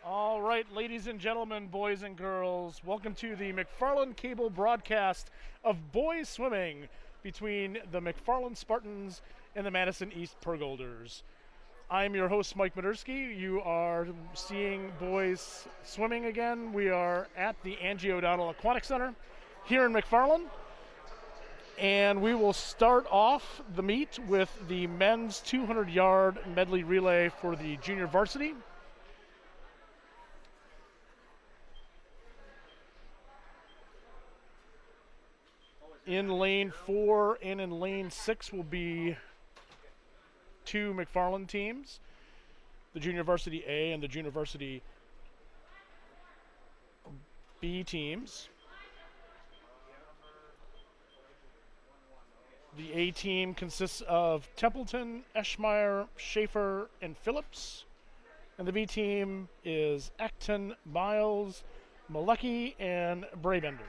All right, ladies and gentlemen, boys and girls, welcome to the McFarland cable broadcast of boys swimming between the McFarland Spartans and the Madison East Purgolders. I'm your host, Mike Madursky. You are seeing boys swimming again. We are at the Angie O'Donnell Aquatic Center here in McFarland. And we will start off the meet with the men's 200-yard medley relay for the junior varsity. In lane 4 and in lane 6 will be two McFarland teams, the junior varsity A and the junior varsity B teams. The A team consists of Templeton, Eschmeyer, Schaefer, and Phillips. And the B team is Acton, Miles, Malecki, and Brabender.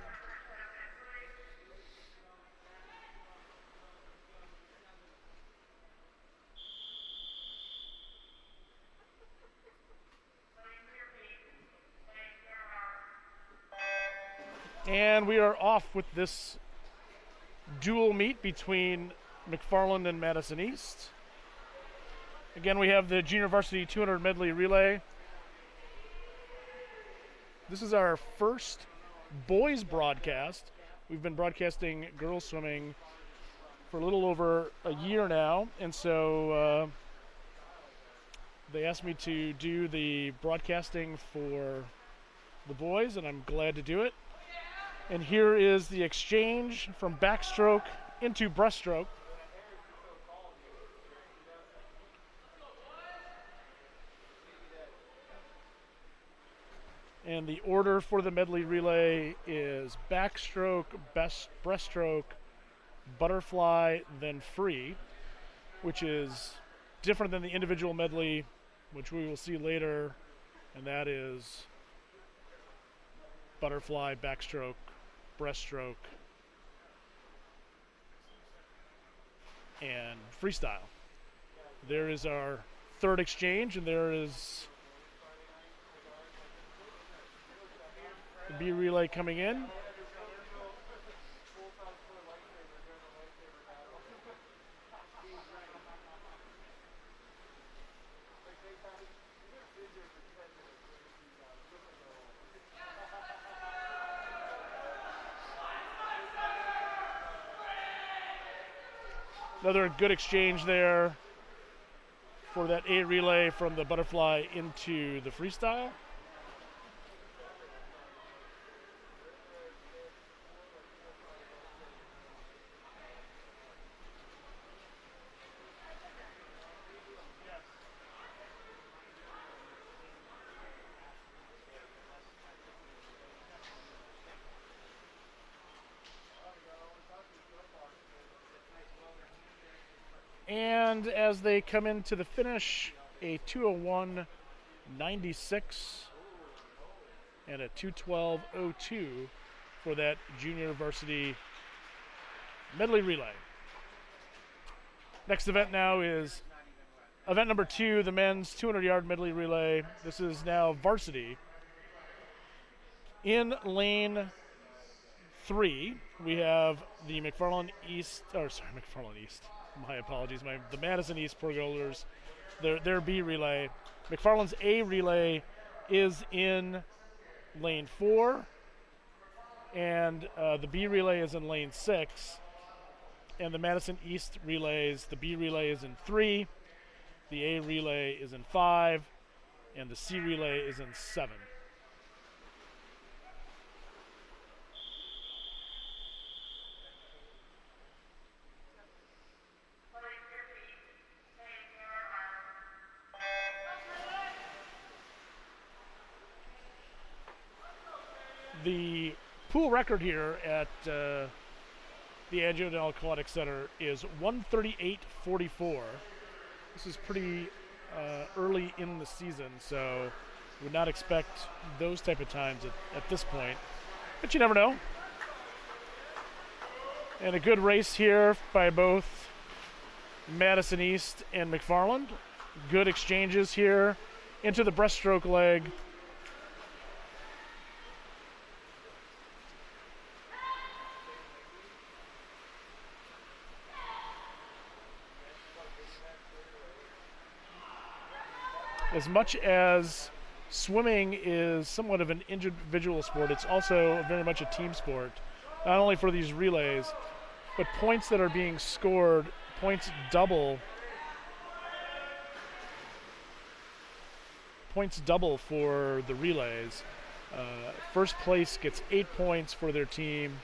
And we are off with this dual meet between McFarland and Madison East. Again, we have the junior varsity 200 medley relay. This is our first boys broadcast. We've been broadcasting girls swimming for a little over a year now, and so they asked me to do the broadcasting for the boys, and I'm glad to do it. And here is the exchange from backstroke into breaststroke. And the order for the medley relay is backstroke, breaststroke, butterfly, then free, which is different than the individual medley, which we will see later, and that is butterfly, backstroke, breaststroke, and freestyle. There is our third exchange, and there is the B relay coming in. Another good exchange there for that A relay from the butterfly into the freestyle. And as they come into the finish, a 2:01.96 and a 2:12.02 for that junior varsity medley relay. Next event now is event number 2, the men's 200-yard medley relay. This is now varsity. In lane 3, we have the McFarland East. My apologies. The Madison East Purgolders, their B relay. McFarland's A relay is in lane 4, and the B relay is in lane 6. And the Madison East relays, the B relay is in 3, the A relay is in 5, and the C relay is in 7. The pool record here at the Angie O'Donnell Aquatic Center is 1:38.44. This is pretty early in the season, so would not expect those type of times at this point, but you never know. And a good race here by both Madison East and McFarland. Good exchanges here into the breaststroke leg as much as swimming is somewhat of an individual sport, it's also very much a team sport, not only for these relays, but points that are being scored, points double for the relays. First place gets 8 points for their team.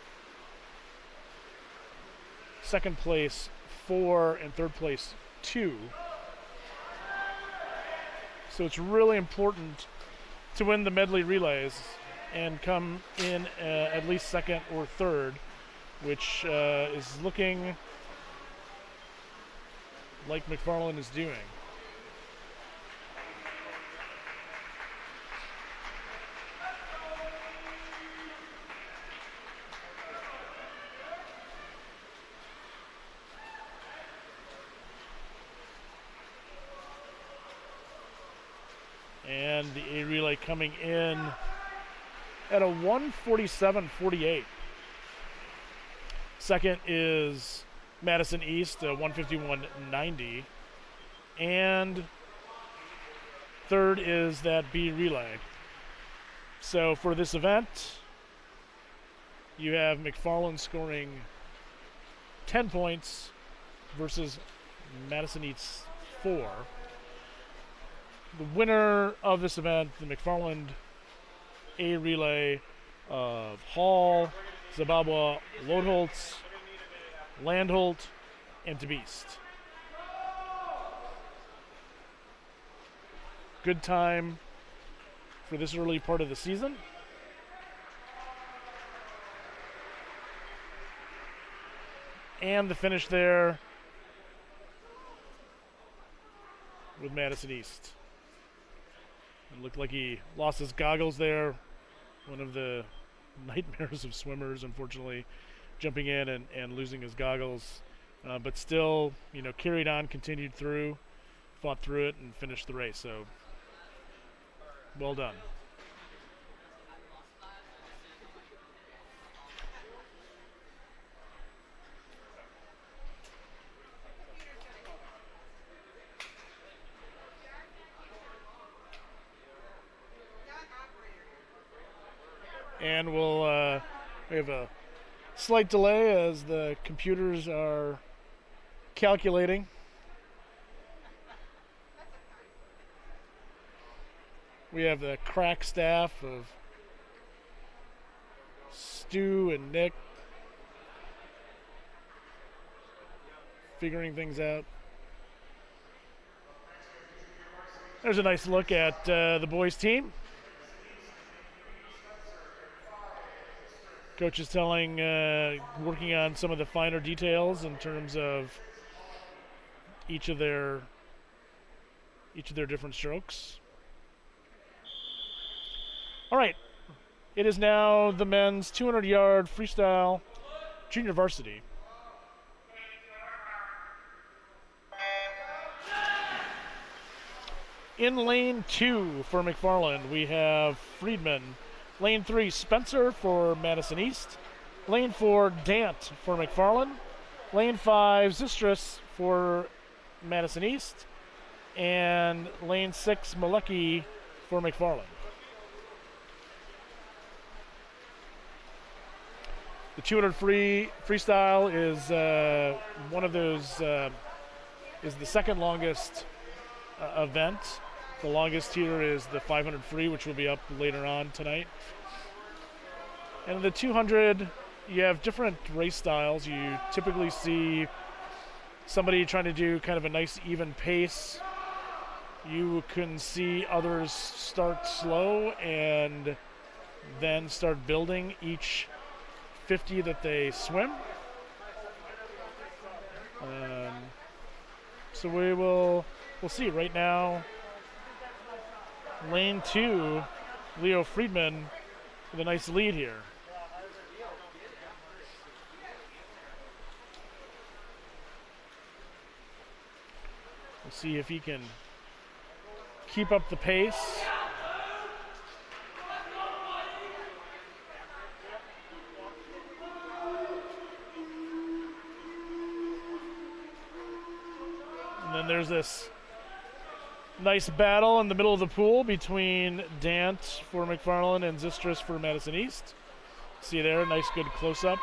Second place 4, and third place 2. So it's really important to win the medley relays and come in at least second or third, which is looking like McFarland is doing. And the A relay coming in at a 1:47.48. Second is Madison East, 1:51.90. And third is that B relay. So for this event, you have McFarland scoring 10 points versus Madison East 4. The winner of this event, the McFarland A relay of Hall, Zababwa, Lodholtz, Landholt, and DeBeast. Good time for this early part of the season. And the finish there with Madison East. It looked like he lost his goggles there. One of the nightmares of swimmers, unfortunately, jumping in and losing his goggles. But still, carried on, continued through, fought through it, and finished the race. So, well done. And we have a slight delay as the computers are calculating. We have the crack staff of Stu and Nick figuring things out. There's a nice look at the boys' team. Coach is working on some of the finer details in terms of each of their different strokes. All right, it is now the men's 200-yard freestyle junior varsity. In lane 2 for McFarland, we have Friedman. Lane 3, Spencer for Madison East. Lane 4, Dant for McFarland. Lane 5, Zistris for Madison East. And lane 6, Malecki for McFarland. The 200 freestyle is one of those, is the second longest event. The longest here is the 500 free, which will be up later on tonight. And the 200, you have different race styles. You typically see somebody trying to do kind of a nice even pace. You can see others start slow and then start building each 50 that they swim. So we'll see. Right now, lane 2, Leo Friedman with a nice lead here. We'll see if he can keep up the pace. And then there's this Nice battle in the middle of the pool between Dant for McFarland and Zistris for Madison East. See there, nice good close-up.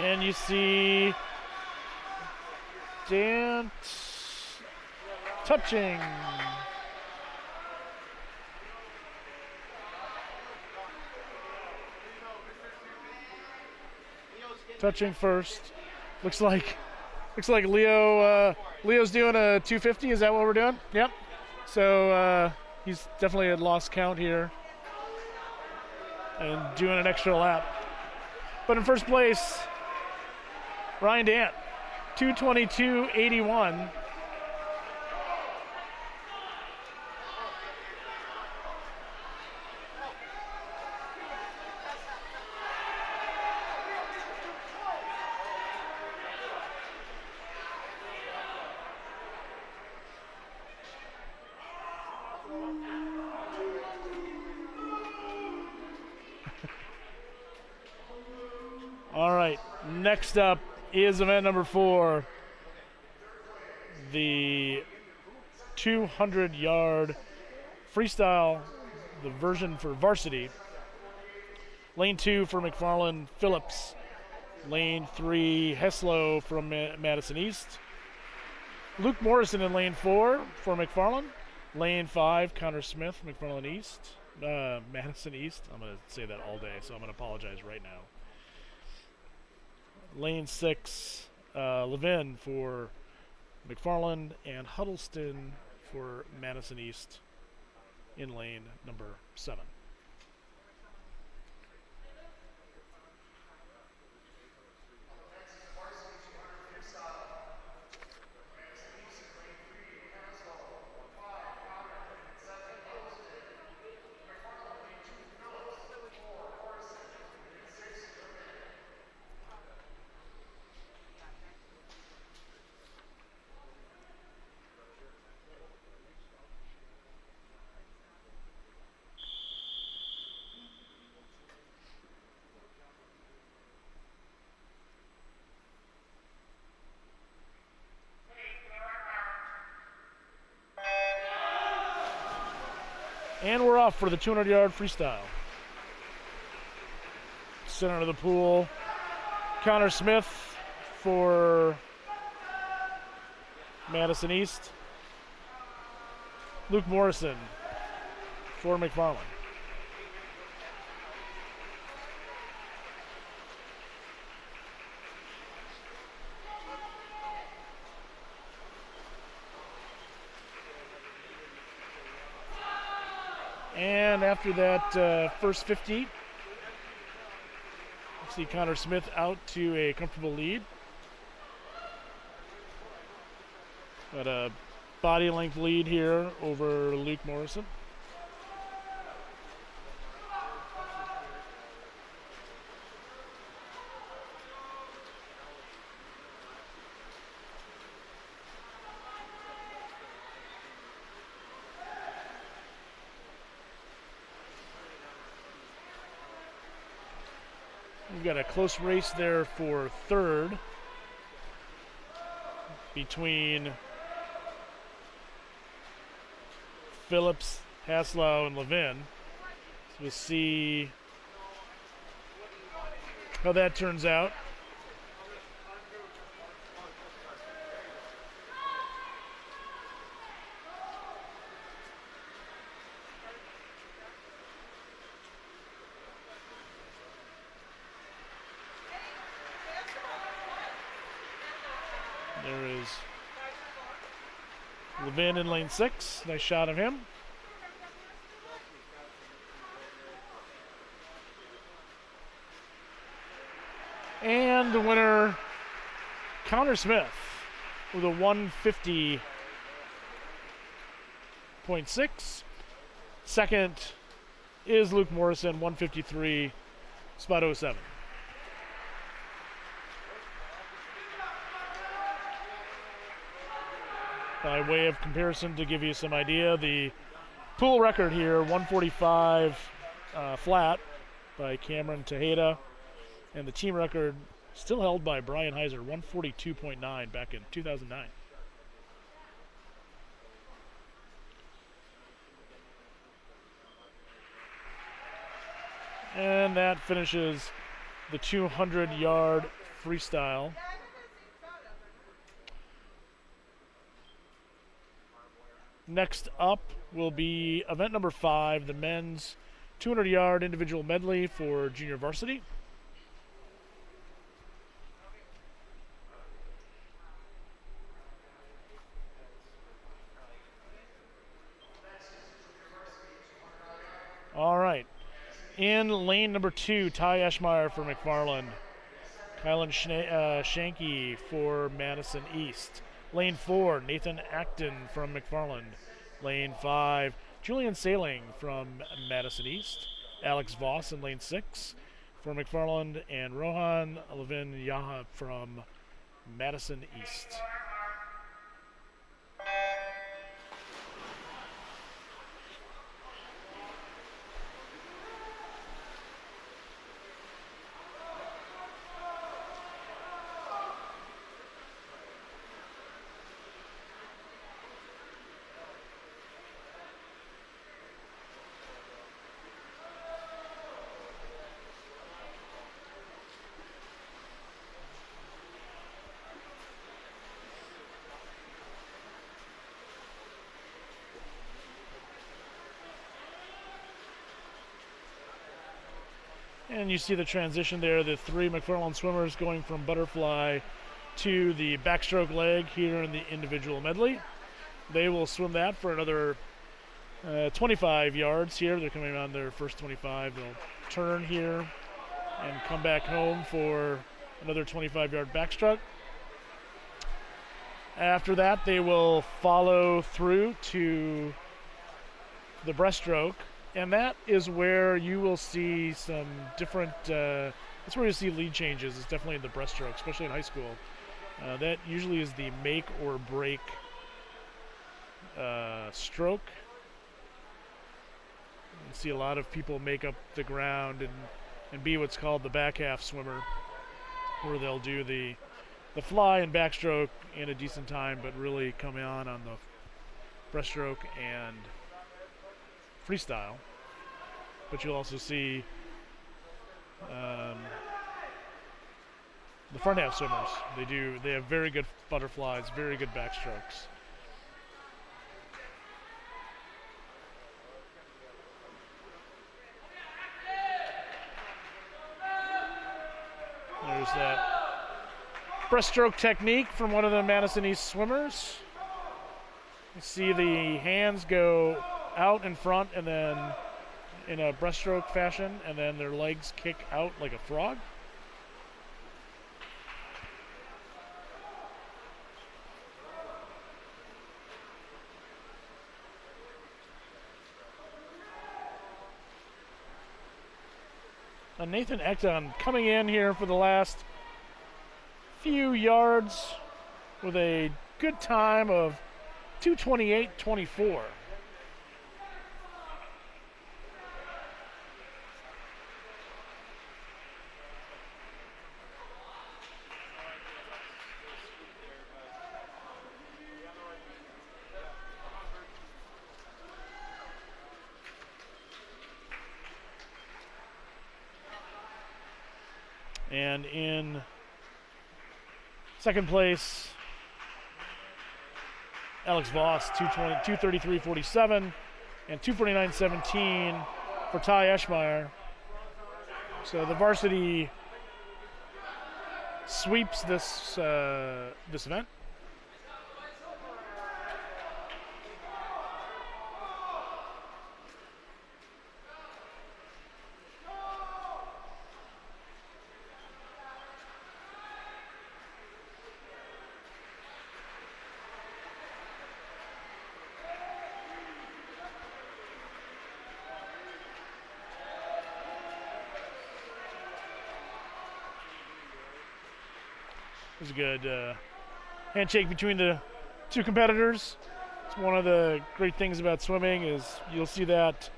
And you see Dant touching. Touching first. Looks like Leo's doing a 250. Is that what we're doing? Yep. So he's definitely had lost count here and doing an extra lap. But in first place, Ryan Dant, 2:22.81. All right, next up is event number 4, the 200-yard freestyle, the version for Varsity. Lane 2 for McFarland, Phillips. Lane 3, Heslow from Madison East. Luke Morrison in lane 4 for McFarland. Lane 5, Connor Smith, McFarland East. Madison East. I'm going to say that all day, so I'm going to apologize right now. Lane 6, Levin for McFarland, and Huddleston for Madison East in lane number 7. And we're off for the 200-yard freestyle. Center of the pool, Connor Smith for Madison East. Luke Morrison for McFarland. And after that first 50, see Connor Smith out to a comfortable lead. Got a body length lead here over Luke Morrison. We've got a close race there for third between Phillips, Haslow, and Levin. So we'll see how that turns out. There is Levin in lane 6. Nice shot of him. And the winner, Connor Smith, with a 150.6. Second is Luke Morrison, 153, spot 07. By way of comparison, to give you some idea, the pool record here, 145 flat by Cameron Tejeda, and the team record still held by Brian Heiser, 142.9 back in 2009. And that finishes the 200-yard freestyle. Next up will be event number 5, the men's 200-yard individual medley for junior varsity. All right. In lane number 2, Ty Eschmeyer for McFarland. Kylan Shanky for Madison East. Lane 4, Nathan Acton from McFarland. Lane 5, Julian Sailing from Madison East. Alex Voss in lane 6 for McFarland. And Rohan Levin Yaha from Madison East. And you see the transition there, the 3 McFarland swimmers going from butterfly to the backstroke leg here in the individual medley. They will swim that for another 25 yards here. They're coming on their first 25. They'll turn here and come back home for another 25-yard backstroke. After that, they will follow through to the breaststroke. And that is where you will see some different, that's where you see lead changes. It's definitely in the breaststroke, especially in high school. That usually is the make or break stroke. You see a lot of people make up the ground and be what's called the back half swimmer, where they'll do the fly and backstroke in a decent time, but really come on the breaststroke and freestyle. But you'll also see the front half swimmers. They have very good butterflies, very good backstrokes. There's that breaststroke technique from one of the Madison East swimmers. You see the hands go out in front and then in a breaststroke fashion, and then their legs kick out like a frog. And Nathan Acton coming in here for the last few yards with a good time of 2:28.24. And in second place, Alex Voss, 2:33.47 and 2:49.17 for Ty Eschmeyer. So the varsity sweeps this event. There's a good handshake between the two competitors. It's one of the great things about swimming is you'll see that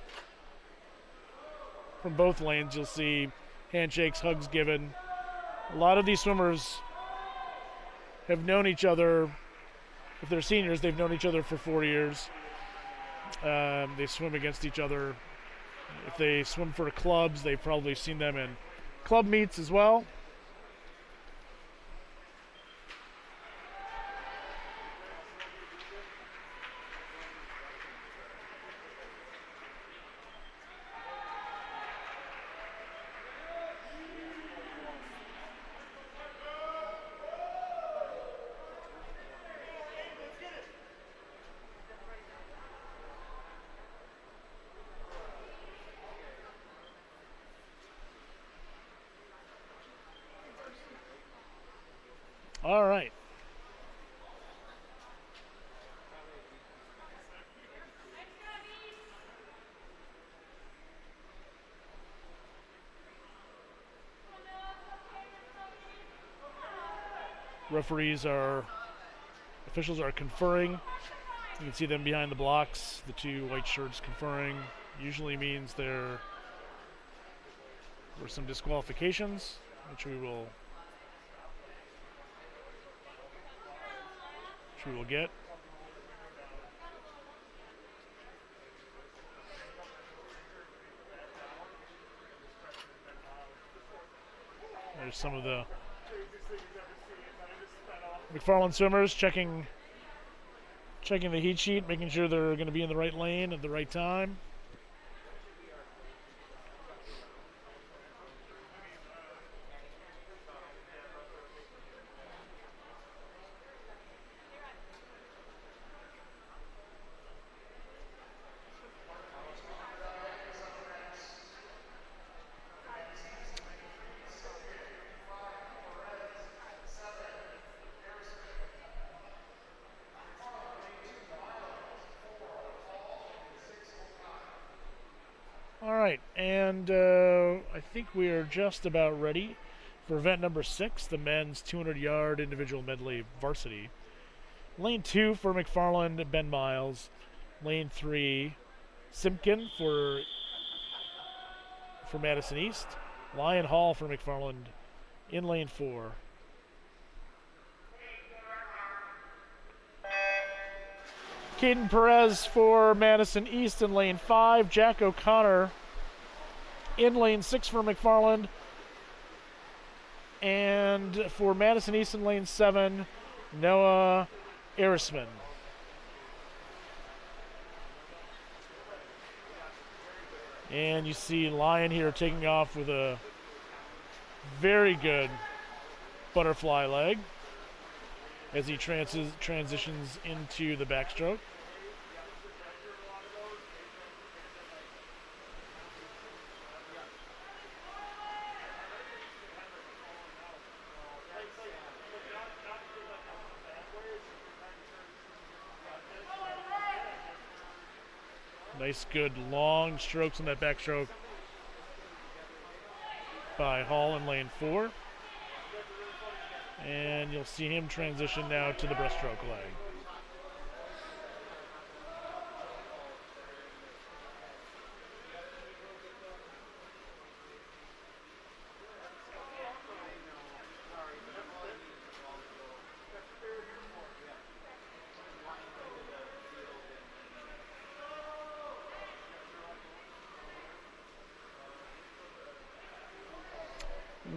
from both lanes. You'll see handshakes, hugs given. A lot of these swimmers have known each other. If they're seniors, they've known each other for 4 years. They swim against each other. If they swim for clubs, they've probably seen them in club meets as well. All right. Officials are conferring. You can see them behind the blocks, the two white shirts conferring. Usually means there were some disqualifications, which we will get. There's some of the McFarland swimmers checking the heat sheet, making sure they're going to be in the right lane at the right time. And I think we are just about ready for event number 6, the men's 200-yard individual medley varsity. Lane 2 for McFarland, Ben Miles. Lane 3, Simpkin for Madison East. Lyon Hall for McFarland in lane 4. Caden Perez for Madison East in lane 5. Jack O'Connor in lane 6 for McFarland. And for Madison East in lane 7, Noah Arisman. And you see Lyon here taking off with a very good butterfly leg as he transitions into the backstroke. Nice, good, long strokes in that backstroke by Hall in lane 4. And you'll see him transition now to the breaststroke leg.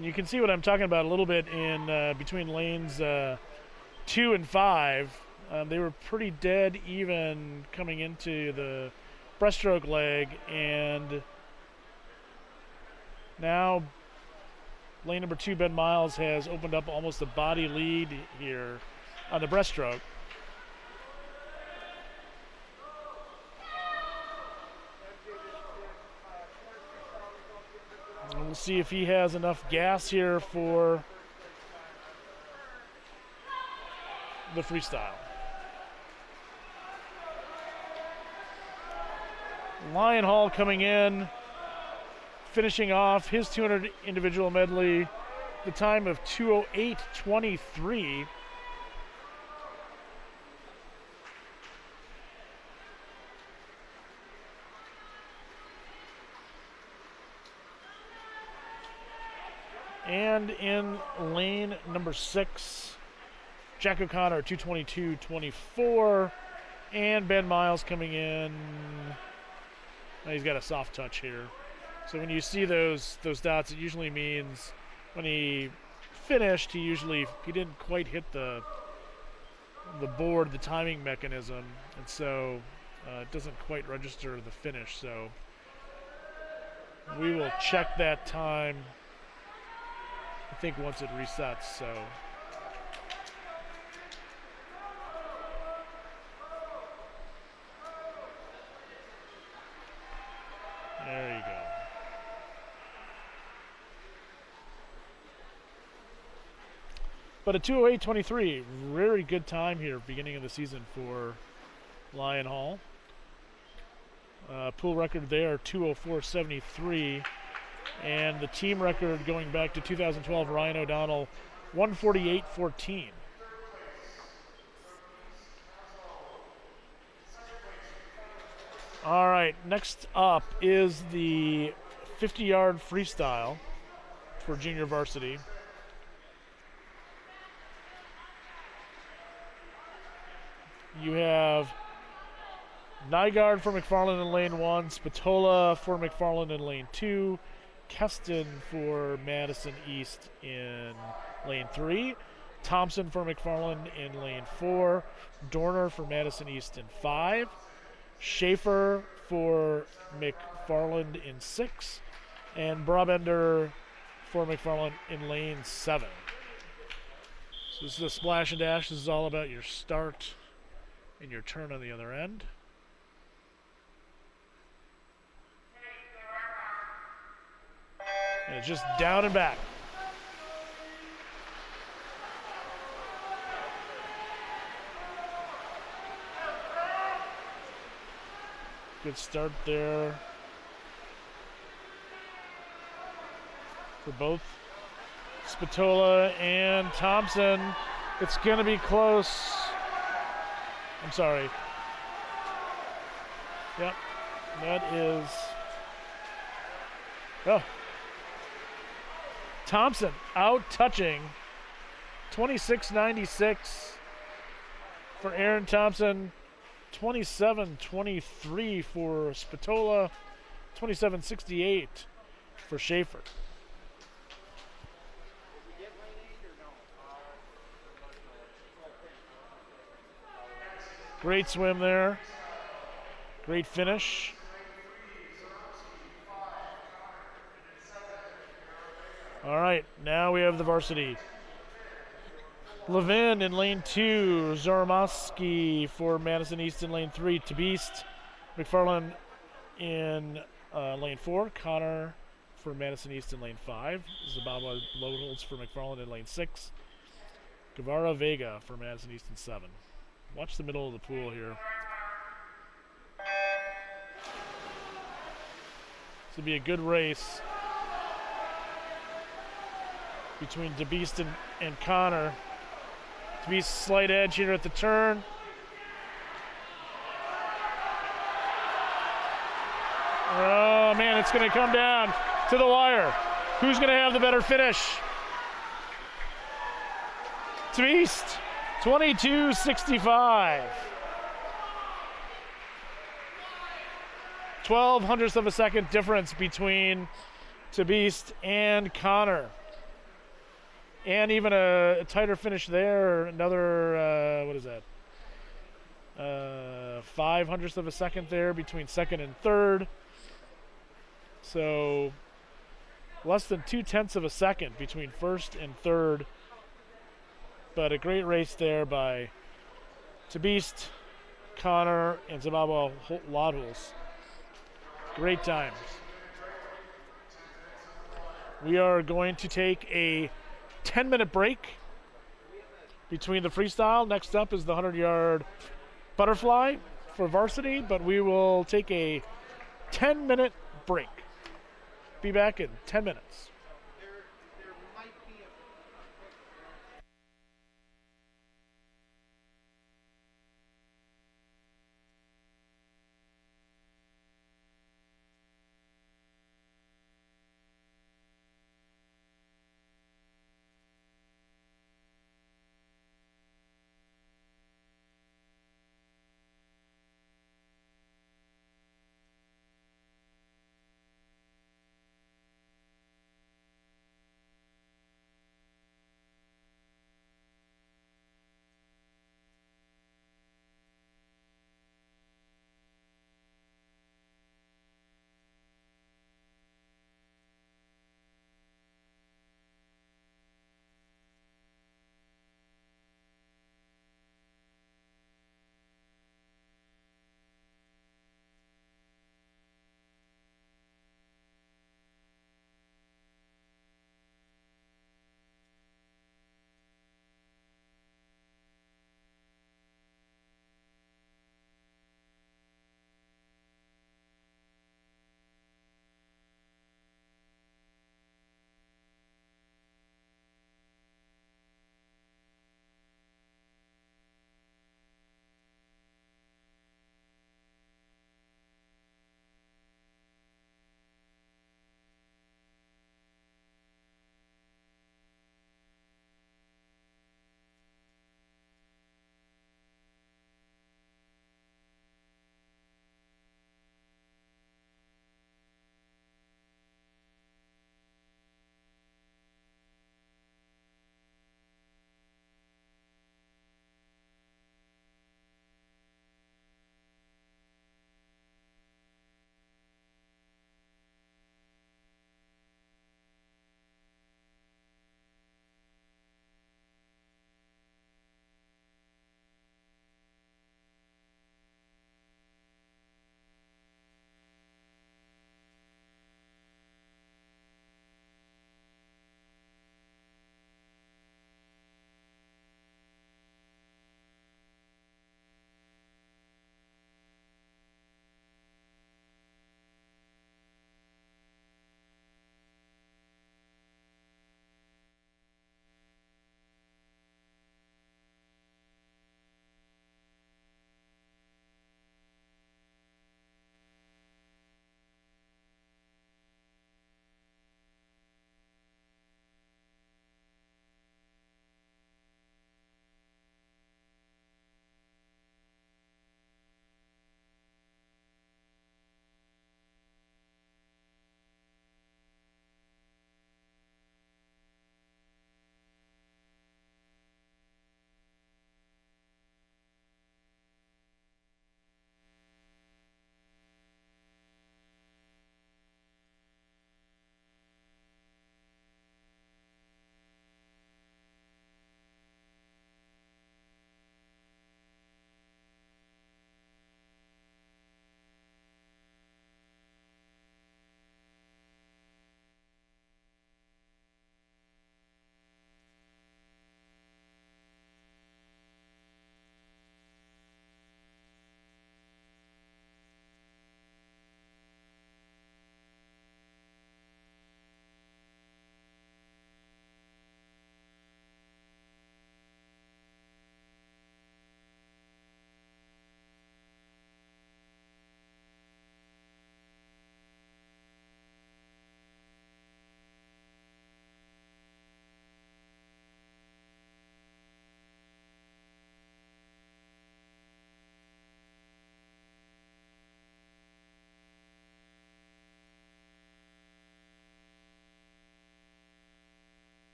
You can see what I'm talking about a little bit in between lanes 2 and 5. They were pretty dead even coming into the breaststroke leg, and now lane number 2, Ben Miles, has opened up almost a body lead here on the breaststroke. And we'll see if he has enough gas here for the freestyle. Lyon Hall coming in, finishing off his 200 individual medley the time of 2:08.23. And in lane number 6, Jack O'Connor, 2:22.24. And Ben Miles coming in. He's got a soft touch here. So when you see those dots, it usually means when he finished, he didn't quite hit the board, the timing mechanism, and so it doesn't quite register the finish. So we will check that time, I think, once it resets. So there you go. But a 2:08.23, very good time here, beginning of the season for Lyon Hall. Pool record there, 2:04.73. And the team record going back to 2012, Ryan O'Donnell, 1:48.14. All right, next up is the 50-yard freestyle for junior varsity. You have Nygaard for McFarland in lane 1, Spatola for McFarland in lane 2, Keston for Madison East in lane 3, Thompson for McFarland in lane 4, Dorner for Madison East in 5, Schaefer for McFarland in 6, and Brabender for McFarland in lane 7. So this is a splash and dash. This is all about your start and your turn on the other end. And it's just down and back. Good start there for both Spatola and Thompson. It's going to be close. I'm sorry. Yep, that is. Oh. Thompson out touching. 26.96 for Aaron Thompson. 27.23 for Spatola. 27.68 for Schaefer. Great swim there. Great finish. All right, now we have the varsity. Levin in lane 2, Zoromovsky for Madison East in lane 3, Tabist, McFarland in lane 4, Connor for Madison East in lane 5, Zababa Lodels for McFarland in lane 6, Guevara Vega for Madison East in 7. Watch the middle of the pool here. This will be a good race between Tabist and Connor. Tabist slight edge here at the turn. Oh man, it's going to come down to the wire. Who's going to have the better finish? Tabist, 22.65. 12 hundredths of a second difference between Tabist and Connor. And even a tighter finish there, another, what is that? 5 hundredths of a second there between second and third. So less than 2/10 of a second between first and third. But a great race there by Tabist, Connor, and Zababa Lodhuls. Great times. We are going to take a 10-minute break between the freestyle. Next up is the 100-yard butterfly for varsity, but we will take a 10-minute break. Be back in 10 minutes. There might be a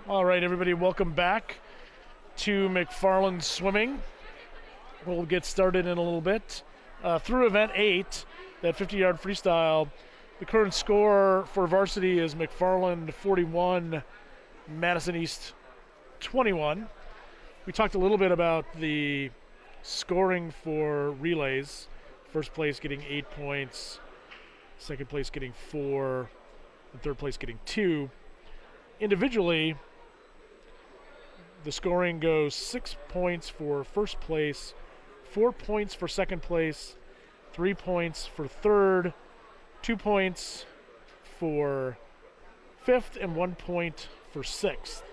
All right, everybody, welcome back to McFarland Swimming. We'll get started in a little bit. Through event 8, that 50-yard freestyle, the current score for varsity is McFarland 41, Madison East 21. We talked a little bit about the scoring for relays. First place getting 8 points, second place getting 4, and third place getting 2. Individually, the scoring goes 6 points for first place, 4 points for second place, 3 points for third, 2 points for fifth, and 1 point for sixth.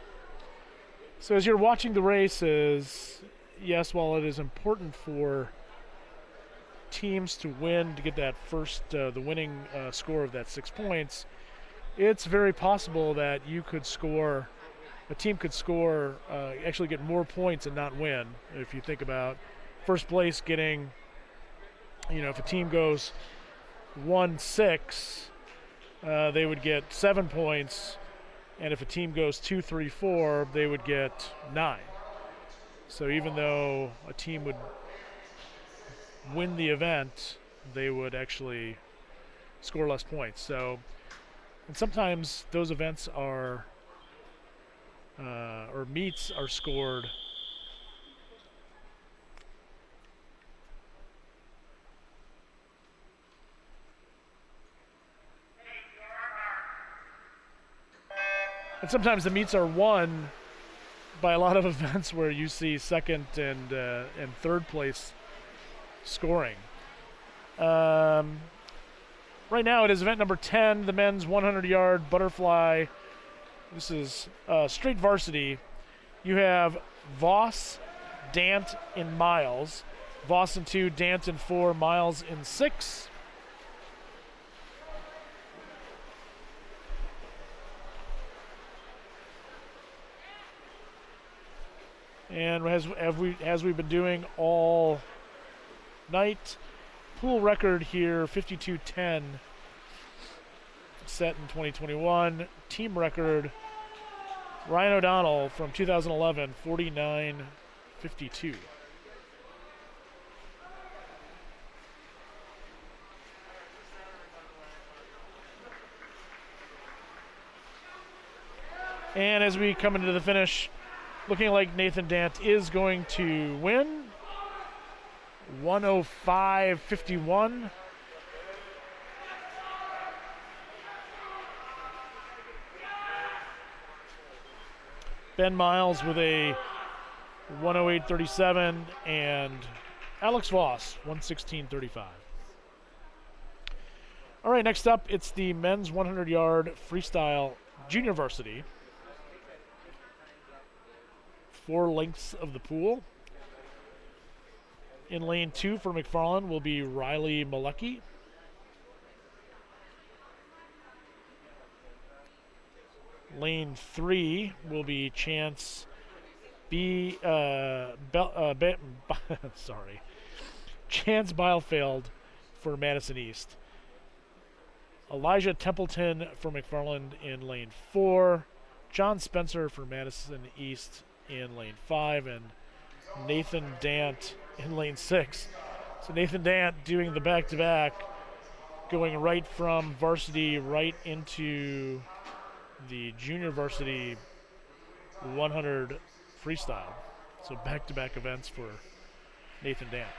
So as you're watching the races, yes, while it is important for teams to win to get that first, the winning score of that 6 points, it's very possible that you could score, a team could score, actually get more points and not win. If you think about first place getting, if a team goes 1-6, they would get 7 points, and if a team goes 2-3-4, they would get 9. So even though a team would win the event, they would actually score less points. So, and sometimes those events are, or meets are scored and sometimes the meets are won by a lot of events where you see second and third place scoring. Right now it is event number 10, the men's 100-yard butterfly. This is straight varsity. You have Voss, Dant in miles. Voss in 2, Dant in 4, Miles in 6. And as we've been doing all night, pool record here, 52:10, set in 2021. Team record, Ryan O'Donnell from 2011, 49:52. And as we come into the finish, looking like Nathan Dant is going to win. 105.51. Ben Miles with a 108.37, and Alex Voss 116.35. All right, next up, it's the men's 100-yard freestyle junior varsity. 4 lengths of the pool. In lane 2 for McFarland will be Riley Malecki. Lane 3 will be Chance Chance Bielefeld for Madison East. Elijah Templeton for McFarland in lane 4. John Spencer for Madison East in lane 5, and Nathan Dant in lane 6. So Nathan Dant doing the back-to-back, going right from varsity right into the junior varsity 100 freestyle. So back-to-back events for Nathan Dant.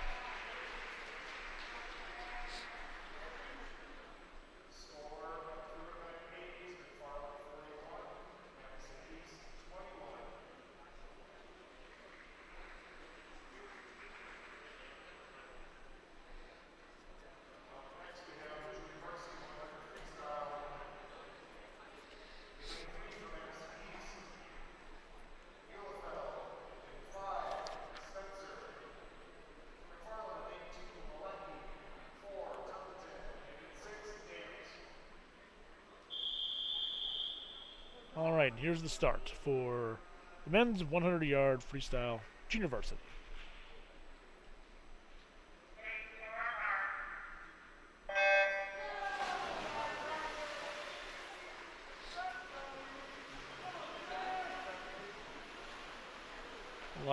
All right, here's the start for the men's 100-yard freestyle junior varsity.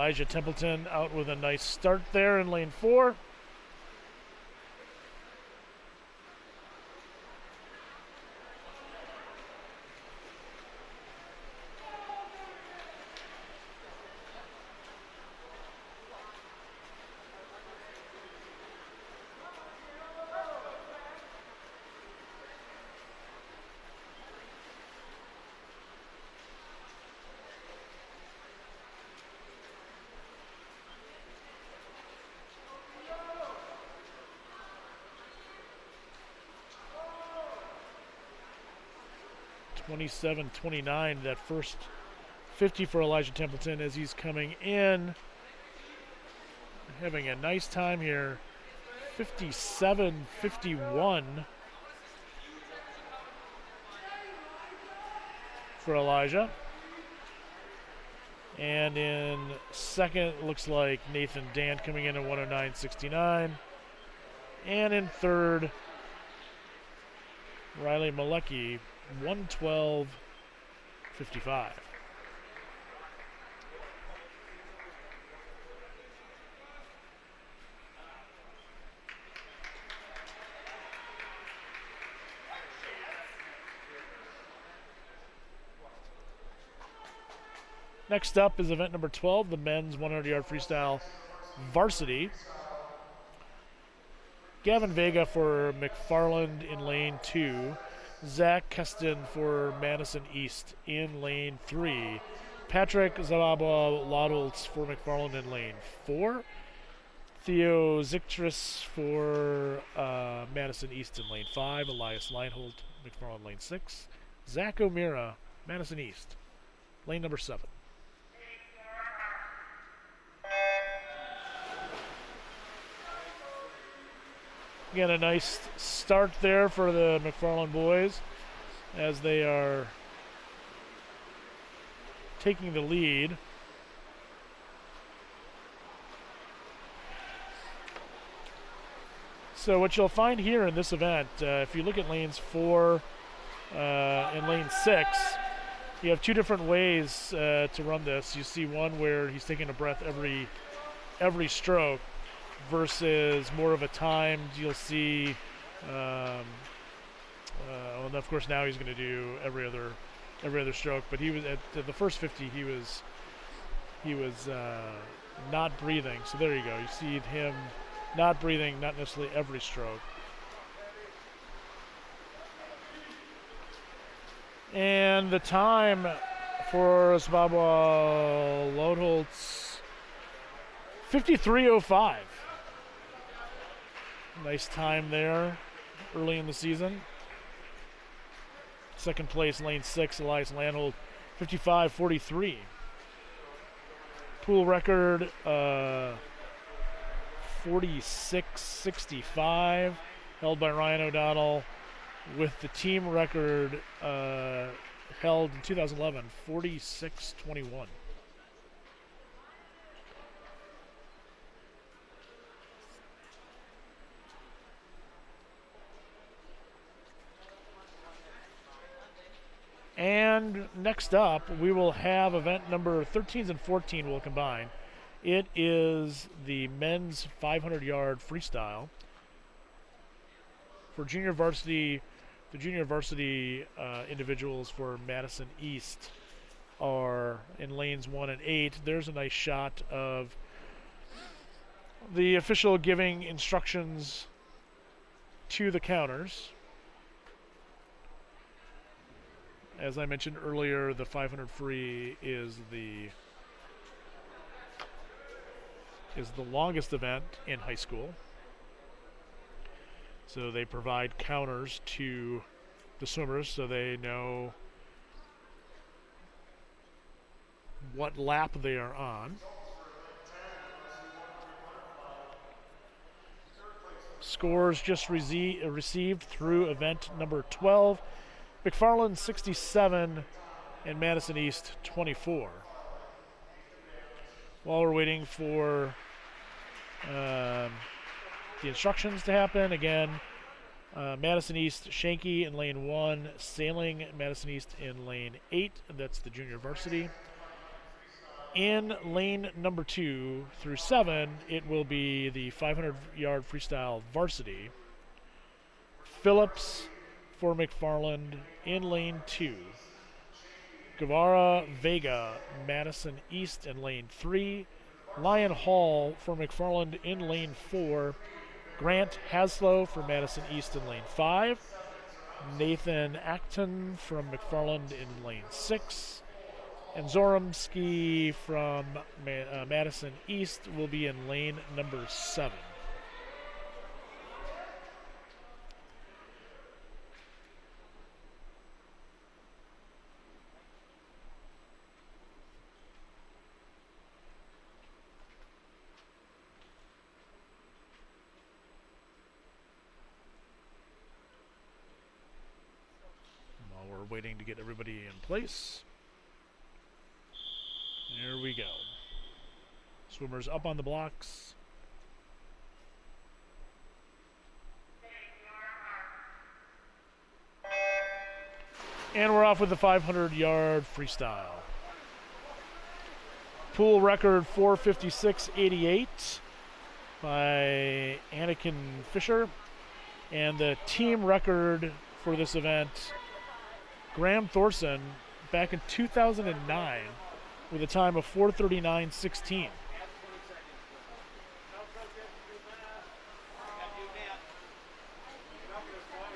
Elijah Templeton out with a nice start there in lane 4. (27:29), that first 50 for Elijah Templeton as he's coming in. Having a nice time here. 57:51 for Elijah. And in second, looks like Nathan Dant coming in at 109.69. And in third, Riley Malecki, 112.55. Next up is event number 12, the men's 100-yard freestyle varsity. Gavin Vega for McFarland in lane 2. Zach Keston for Madison East in lane 3. Patrick Zababa Laudoltz for McFarland in lane 4. Theo Zichtris for Madison East in lane 5. Elias Leinholt, McFarland lane 6. Zach O'Meara, Madison East, lane number 7. Again, a nice start there for the McFarland boys as they are taking the lead. So what you'll find here in this event, if you look at lanes 4 and lane 6, you have two different ways to run this. You see one where he's taking a breath every stroke, versus more of a timed. You'll see, and of course now he's going to do every other stroke. But he was at the first 50. He was not breathing. So there you go. You see him not breathing, not necessarily every stroke. And the time for Zababa Laudoltz, 53:05. Nice time there early in the season. Second place, lane 6, Elias Landhold, 55:43. Pool record, 46:65, held by Ryan O'Donnell, with the team record held in 2011, 46:21. And next up, we will have event number 13 and 14 will combine. It is the men's 500-yard freestyle. For junior varsity, the junior varsity individuals for Madison East are in lanes 1 and 8. There's a nice shot of the official giving instructions to the counters. As I mentioned earlier, the 500 free is the longest event in high school. So they provide counters to the swimmers so they know what lap they are on. Scores just received through event number 12. McFarland 67 and Madison East 24. While we're waiting for the instructions to happen, again, Madison East, Shanky in lane 1, Sailing Madison East in lane 8. That's the junior varsity. In lane number 2 through 7, it will be the 500-yard freestyle Varsity. Phillips for McFarland in lane 2. Guevara, Vega, Madison East in lane 3. Lyon Hall for McFarland in lane 4. Grant Haslow for Madison East in lane 5. Nathan Acton from McFarland in lane 6. And Zoromski from Madison East will be in lane number 7. While we're waiting to get everybody in place. There we go. Swimmers up on the blocks. And we're off with the 500-yard freestyle. Pool record 4:56.88 by Anakin Fisher. And the team record for this event, Graham Thorson, back in 2009, with a time of 4:39.16.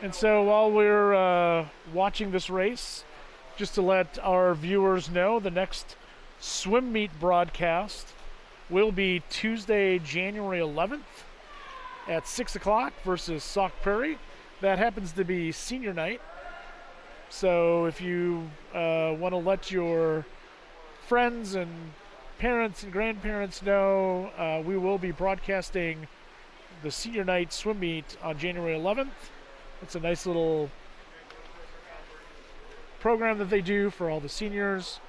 And so while we're watching this race, just to let our viewers know, the next swim meet broadcast will be Tuesday, January 11th at 6 o'clock versus Sauk Prairie. That happens to be senior night. So if you want to let your friends and parents and grandparents know, we will be broadcasting the senior night swim meet on January 11th. It's a nice little program that they do for all the seniors.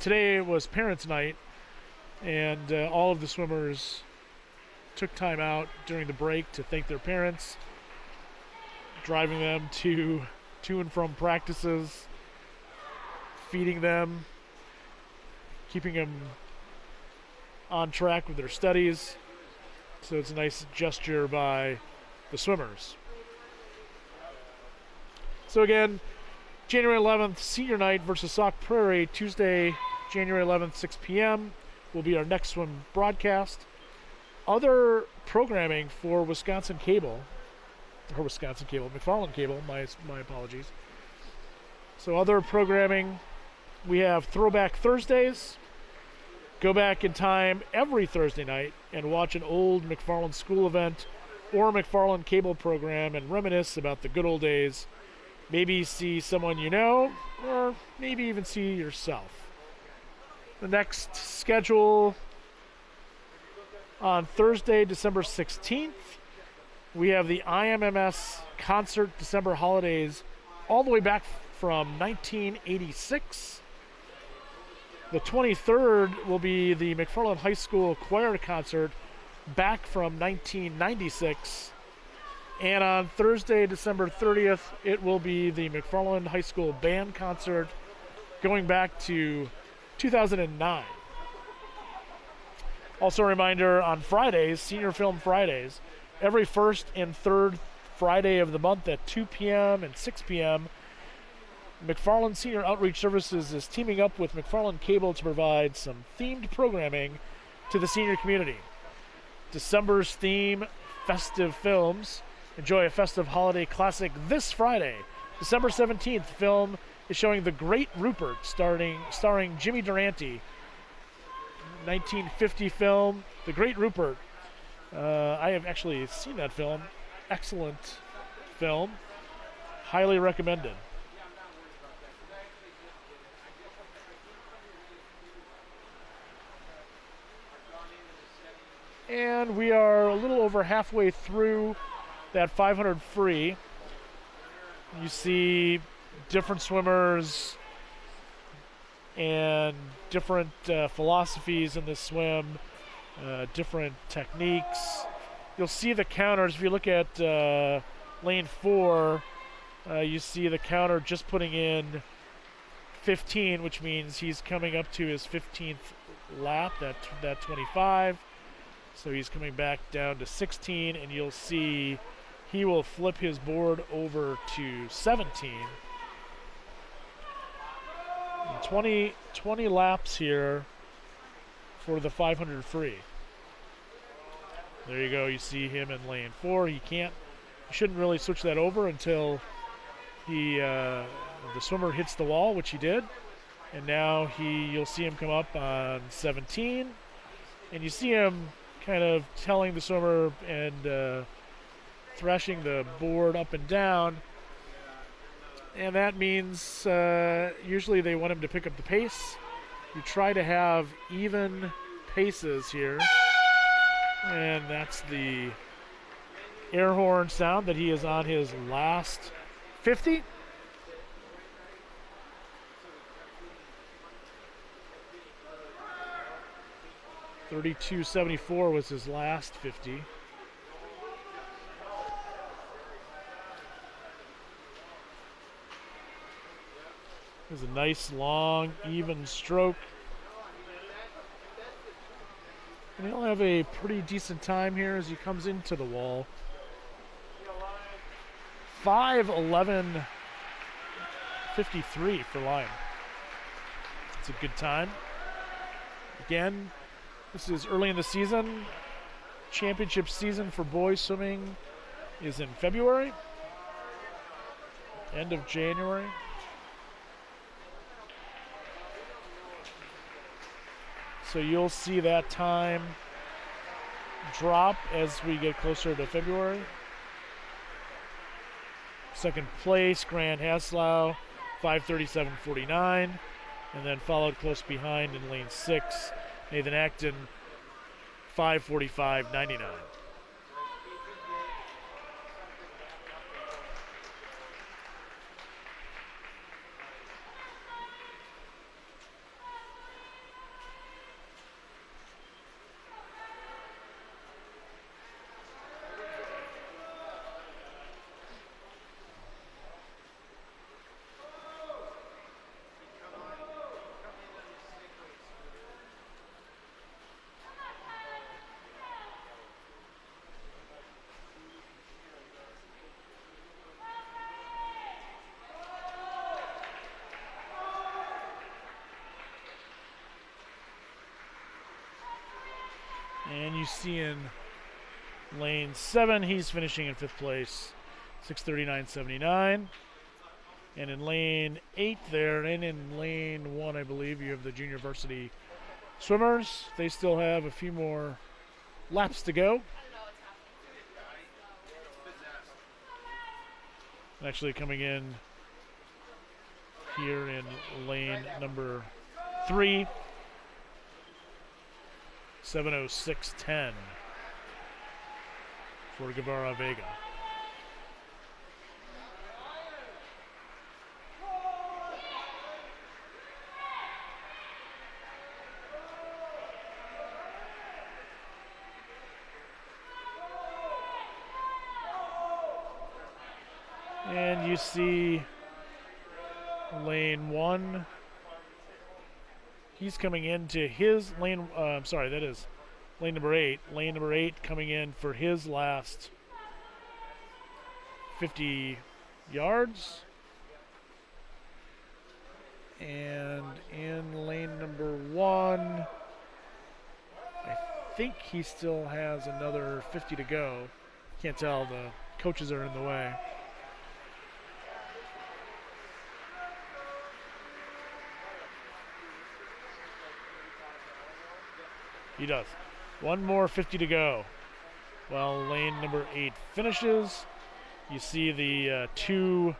Today was parents' night, and all of the swimmers took time out during the break to thank their parents, driving them to and from practices, feeding them, keeping them on track with their studies. So it's a nice gesture by the swimmers. So again, January 11th, senior night versus Sauk Prairie. Tuesday, January 11th, 6 p.m. will be our next swim broadcast. Other programming for McFarland Cable, my apologies. So other programming, we have Throwback Thursdays. Go back in time every Thursday night and watch an old McFarland school event or McFarland Cable program and reminisce about the good old days. Maybe see someone you know, or maybe even see yourself. The next schedule on Thursday, December 16th, we have the IMMS concert December holidays all the way back from 1986. The 23rd will be the McFarland High School Choir concert back from 1996. And on Thursday, December 30th, it will be the McFarland High School Band concert going back to 2009. Also a reminder, on Fridays, Senior Film Fridays, every first and third Friday of the month at 2 p.m. and 6 p.m., McFarland Senior Outreach Services is teaming up with McFarland Cable to provide some themed programming to the senior community. December's theme, Festive Films. Enjoy a festive holiday classic this Friday. December 17th, film is showing The Great Rupert, starring Jimmy Durante. 1950 film, The Great Rupert. I have actually seen that film. Excellent film. Highly recommended. And we are a little over halfway through that 500 free. You see different swimmers and different philosophies in this swim, different techniques. You'll see the counters. If you look at lane 4, you see the counter just putting in 15, which means he's coming up to his 15th lap, that 25. So he's coming back down to 16, and you'll see he will flip his board over to 17. And 20 laps here for the 500 free. There you go. You see him in lane 4. He shouldn't really switch that over until the swimmer hits the wall, which he did. And now you'll see him come up on 17, and you see him kind of telling the swimmer and thrashing the board up and down. And that means usually they want him to pick up the pace. You try to have even paces here. And that's the air horn sound that he is on his last 50. .32.74 was his last 50. There's a nice, long, even stroke. And he'll have a pretty decent time here as he comes into the wall. 5:11.53 for Lyon. It's a good time. Again, this is early in the season. Championship season for boys swimming is in February, end of January. So you'll see that time drop as we get closer to February. Second place, Grant Haslau, 5:37.49, and then followed close behind in lane 6, Nathan Acton, 5:45.99. And you see in lane 7, he's finishing in 5th place, 6:39.79. And in lane 8 there, and in lane 1, I believe, you have the junior varsity swimmers. They still have a few more laps to go. Actually coming in here in lane number 3. 7:06.10 for Guevara Vega. And you see lane 1. He's coming into his lane, that is lane number 8. Lane number 8 coming in for his last 50 yards. And in lane number 1, I think he still has another 50 to go. Can't tell, the coaches are in the way. He does. One more 50 to go. Well, lane number 8 finishes. You see the 2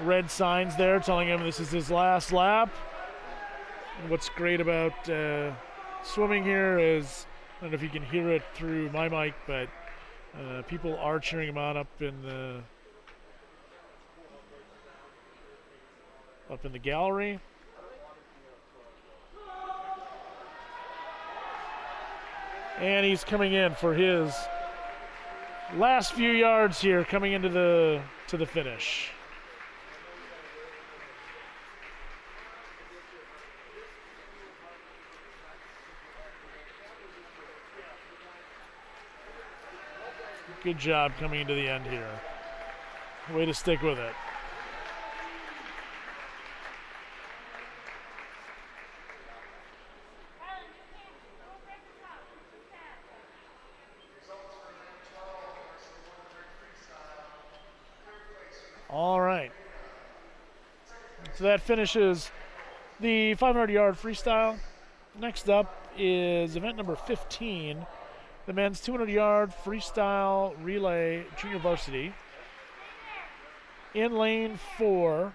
red signs there telling him this is his last lap. And what's great about swimming here is, I don't know if you can hear it through my mic, but people are cheering him on up in the gallery. And he's coming in for his last few yards here, coming into the finish. Good job coming into the end here. Way to stick with it. All right. So that finishes the 500-yard freestyle. Next up is event number 15, the men's 200-yard freestyle relay junior varsity. In lane 4,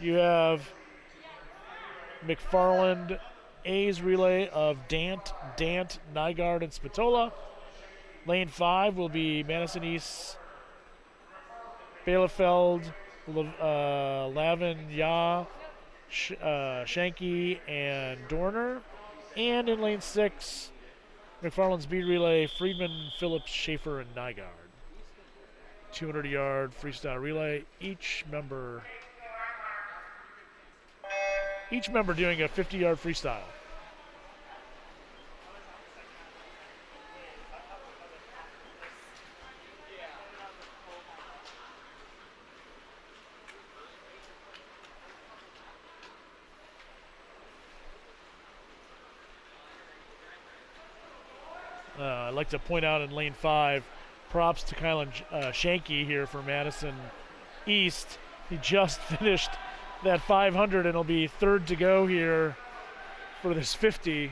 you have McFarland A's relay of Dant, Nygaard, and Spatola. Lane 5 will be Madison East, Bielefeld, Lavin, Shanky, and Dorner. And in lane 6, McFarland Speed Relay, Friedman, Phillips, Schaefer, and Nygaard. 200-yard freestyle relay. Each member doing a 50-yard freestyle. I'd like to point out in lane 5, props to Kylan Shanky here for Madison East. He just finished that 500 and will be third to go here for this 50.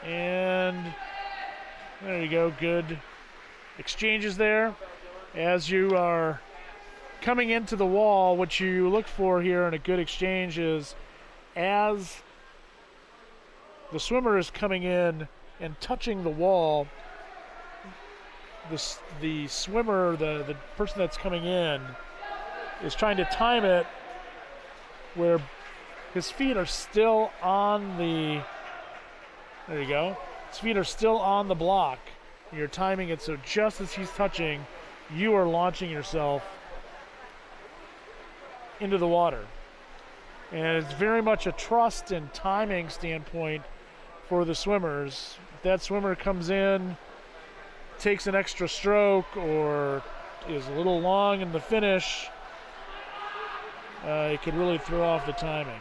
And there you go, good exchanges there. As you are coming into the wall, what you look for here in a good exchange is as the swimmer is coming in and touching the wall, the swimmer, the person that's coming in, is trying to time it where his feet are still on the, there you go, his feet are still on the block. You're timing it so just as he's touching, you are launching yourself into the water. And it's very much a trust and timing standpoint for the swimmers. If that swimmer comes in, takes an extra stroke, or is a little long in the finish, it could really throw off the timing.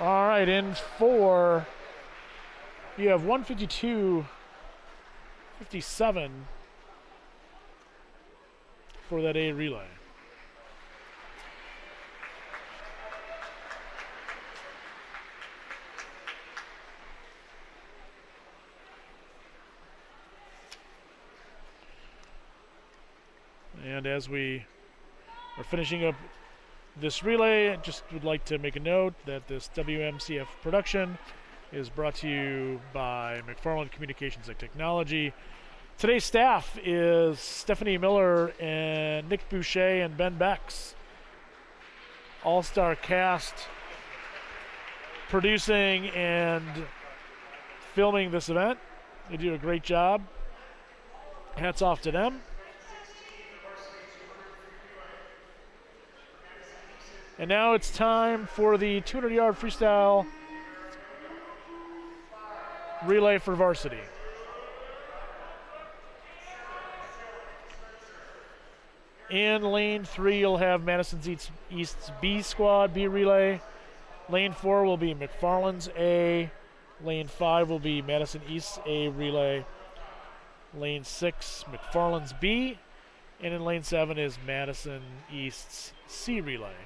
All right, in 4, you have 152.57 for that A relay. And as we are finishing up this relay, I just would like to make a note that this WMCF production is brought to you by McFarland Communications and Technology. Today's staff is Stephanie Miller and Nick Boucher and Ben Becks. All-star cast producing and filming this event. They do a great job. Hats off to them. And now it's time for the 200-yard freestyle relay for varsity. In lane 3, you'll have Madison East's B squad, B relay. Lane 4 will be McFarland's A. Lane 5 will be Madison East's A relay. Lane 6, McFarland's B. And in lane 7 is Madison East's C relay.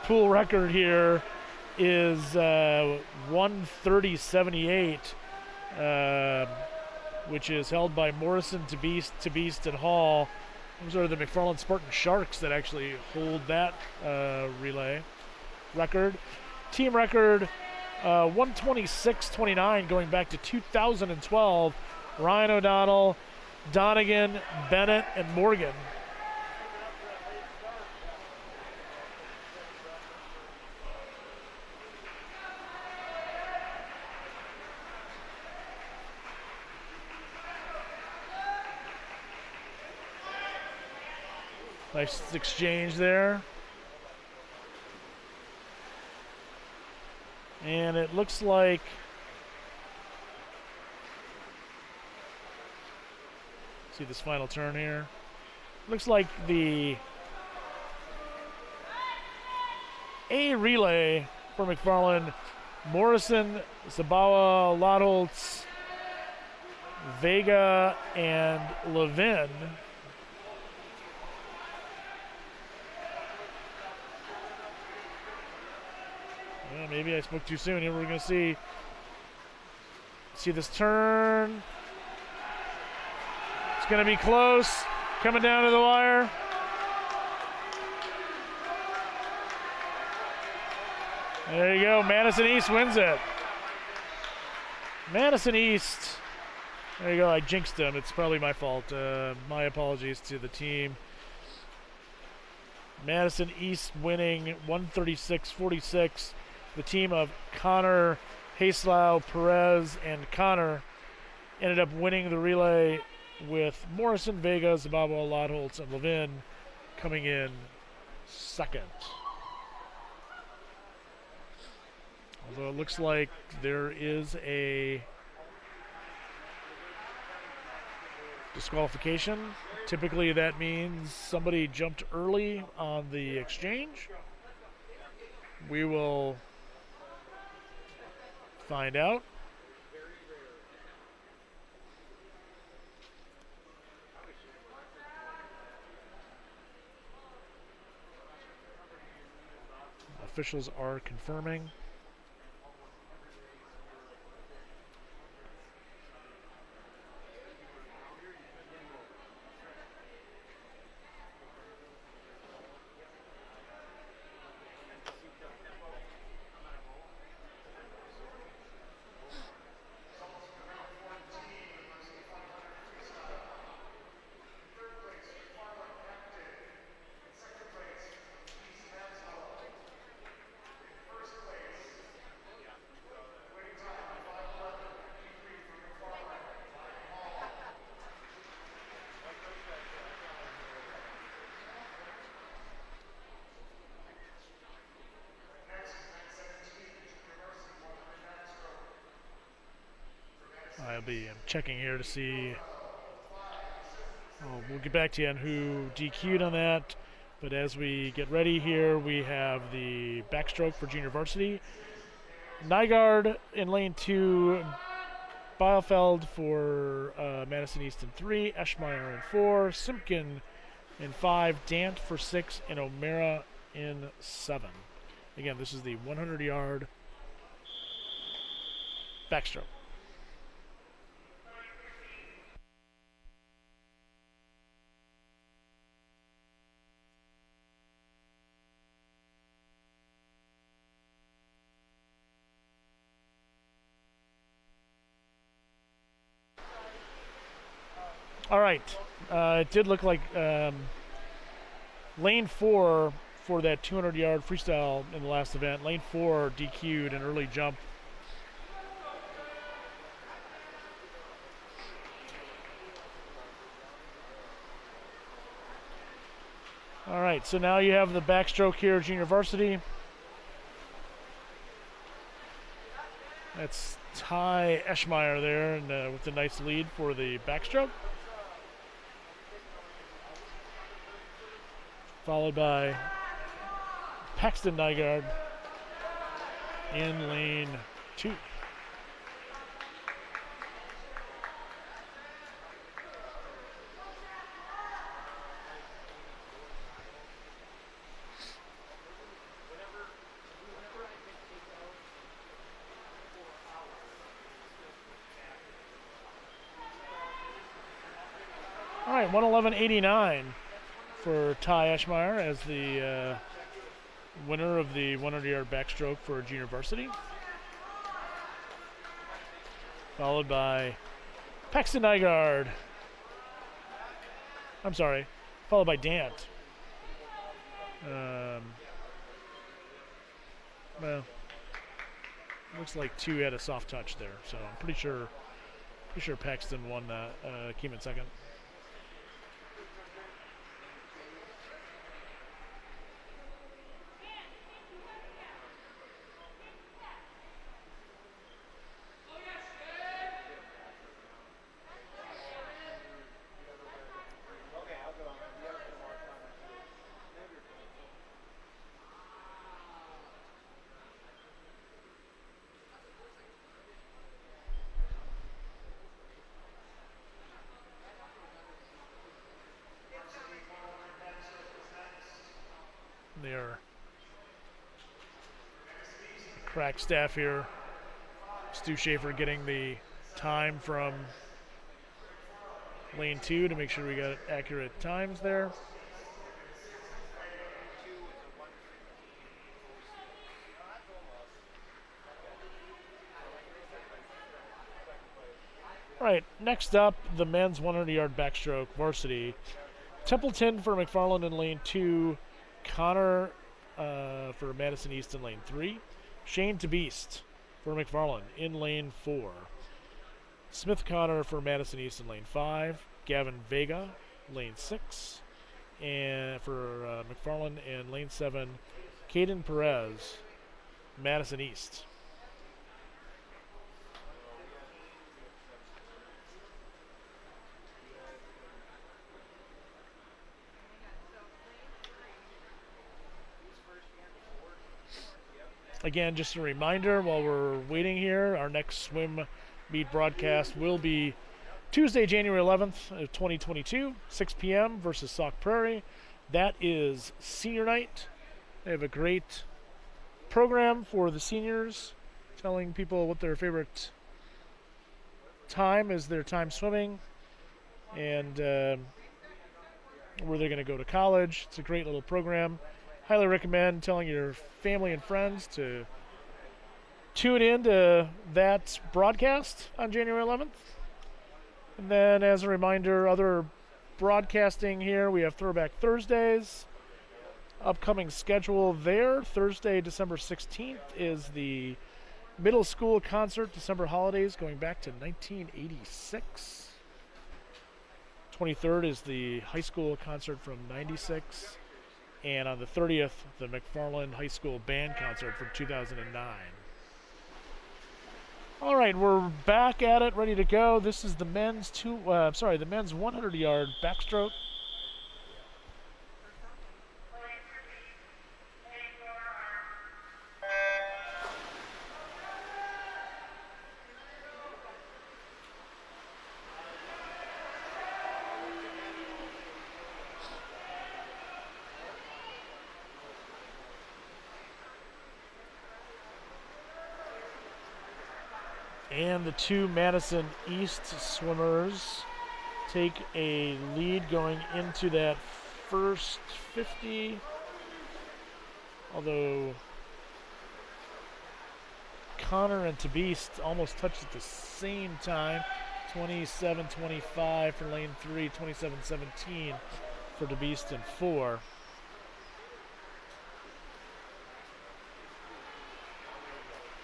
Pool record here is 1:30.78, which is held by Morrison, to Beast, and Hall. Those are the McFarland Spartan Sharks that actually hold that relay record. Team record 126.29 going back to 2012. Ryan O'Donnell, Donegan, Bennett, and Morgan. Nice exchange there. And it looks like see this final turn here. Looks like the A relay for McFarland, Morrison, Zabawa, Lotholtz, Vega, and Levin. Well, maybe I spoke too soon. Here we're going to see this turn. It's going to be close. Coming down to the wire. There you go. Madison East wins it. Madison East. There you go. I jinxed them. It's probably my fault. My apologies to the team. Madison East winning 136-46. The team of Connor, Haslau, Perez, and Connor ended up winning the relay with Morrison, Vega, Zabawa, Lotholtz, and Levin coming in second. Although it looks like there is a disqualification. Typically that means somebody jumped early on the exchange. We will find out. Officials are confirming. I'm checking here to see. We'll get back to you on who DQ'd on that. But as we get ready here, we have the backstroke for junior varsity. Nygaard in lane 2, Bielefeld for Madison East in 3, Eschmeyer in 4, Simpkin in 5, Dant for 6, and O'Mara in 7. Again, this is the 100-yard backstroke. All right, it did look like lane 4 for that 200-yard freestyle in the last event. Lane 4 DQ'd an early jump. All right, so now you have the backstroke here, junior varsity. That's Ty Eschmeyer there, and with a nice lead for the backstroke. Followed by Paxton Nygaard in lane 2. All right, 111.89. for Ty Eschmeyer as the winner of the 100-yard backstroke for junior varsity. Followed by Paxton Nygaard. I'm sorry, followed by Dant. Well, looks like 2 had a soft touch there, so I'm pretty sure Paxton won that, came in second. Their crack staff here. Stu Schaefer getting the time from lane 2 to make sure we got accurate times there. All right, next up, the men's 100-yard backstroke varsity. Templeton for McFarland in lane 2. Connor for Madison East in lane 3. Shane TeBeast for McFarland in lane 4. Smith Connor for Madison East in lane 5. Gavin Vega, lane 6. And for McFarland in lane 7, Caden Perez, Madison East. Again, just a reminder while we're waiting here, our next swim meet broadcast will be Tuesday, January 11th of 2022, 6 p.m. versus Sauk Prairie. That is senior night. They have a great program for the seniors, telling people what their favorite time is, their time swimming, and where they're going to go to college. It's a great little program. Highly recommend telling your family and friends to tune in to that broadcast on January 11th. And then as a reminder, other broadcasting here, we have Throwback Thursdays. Upcoming schedule there, Thursday, December 16th is the middle school concert, December holidays, going back to 1986. 23rd is the high school concert from 96. And on the 30th, the McFarland High School Band Concert from 2009. All right, we're back at it, ready to go. This is the men's the men's 100-yard backstroke. And the 2 Madison East swimmers take a lead going into that first 50. Although Connor and TeBeast almost touched at the same time. 27-25 for lane 3, 27-17 for TeBeast in 4.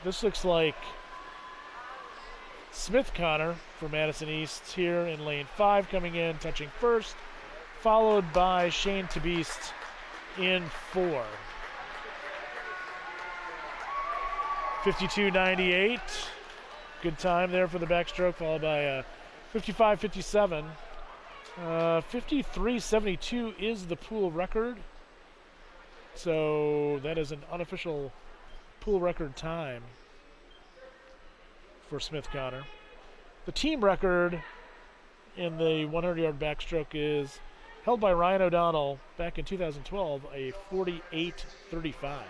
This looks like Smith Connor for Madison East here in lane 5 coming in, touching first, followed by Shane TeBeast in 4. 52.98, good time there for the backstroke, followed by 55.57. 53.72 is the pool record, so that is an unofficial pool record time for Smith Connor. The team record in the 100-yard backstroke is held by Ryan O'Donnell back in 2012, a 48.35.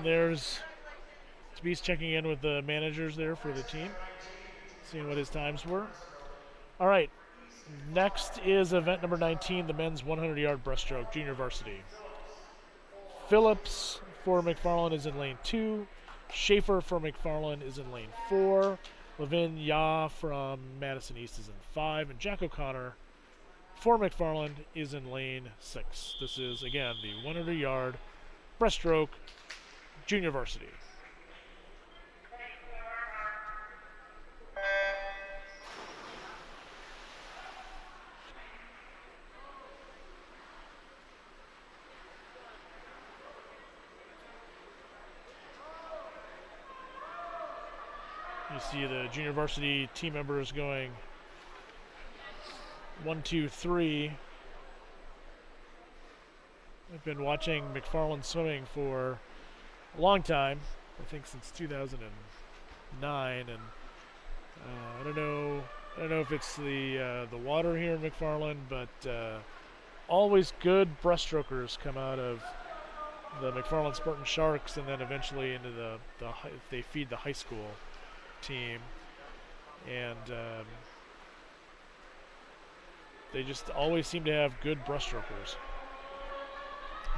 There's Spees checking in with the managers there for the team, seeing what his times were. All right, next is event number 19, the men's 100-yard breaststroke, junior varsity. Phillips for McFarland is in lane 2. Schaefer for McFarland is in lane 4. Levin Ya from Madison East is in 5. And Jack O'Connor for McFarland is in lane 6. This is, again, the 100-yard breaststroke junior varsity. You see the junior varsity team members going 1, 2, 3. I've been watching McFarland swimming for a long time, I think since 2009, and I don't know if it's the water here in McFarland, but always good breaststrokers come out of the McFarland Spartan Sharks, and then eventually into they feed the high school team, and they just always seem to have good breaststrokers,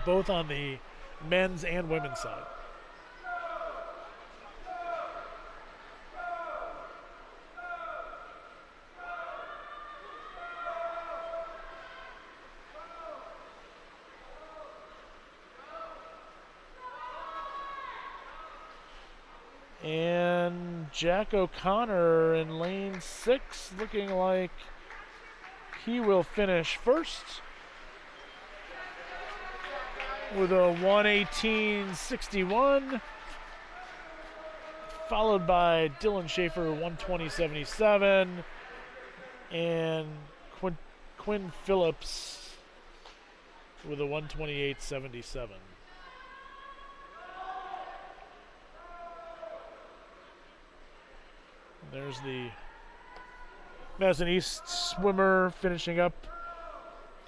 both on the men's and women's side. And Jack O'Connor in lane 6, looking like he will finish first with a 1:18.61, followed by Dylan Schaefer 1:20.77, and Quinn Phillips with a 1:28.77. There's the Madison East swimmer finishing up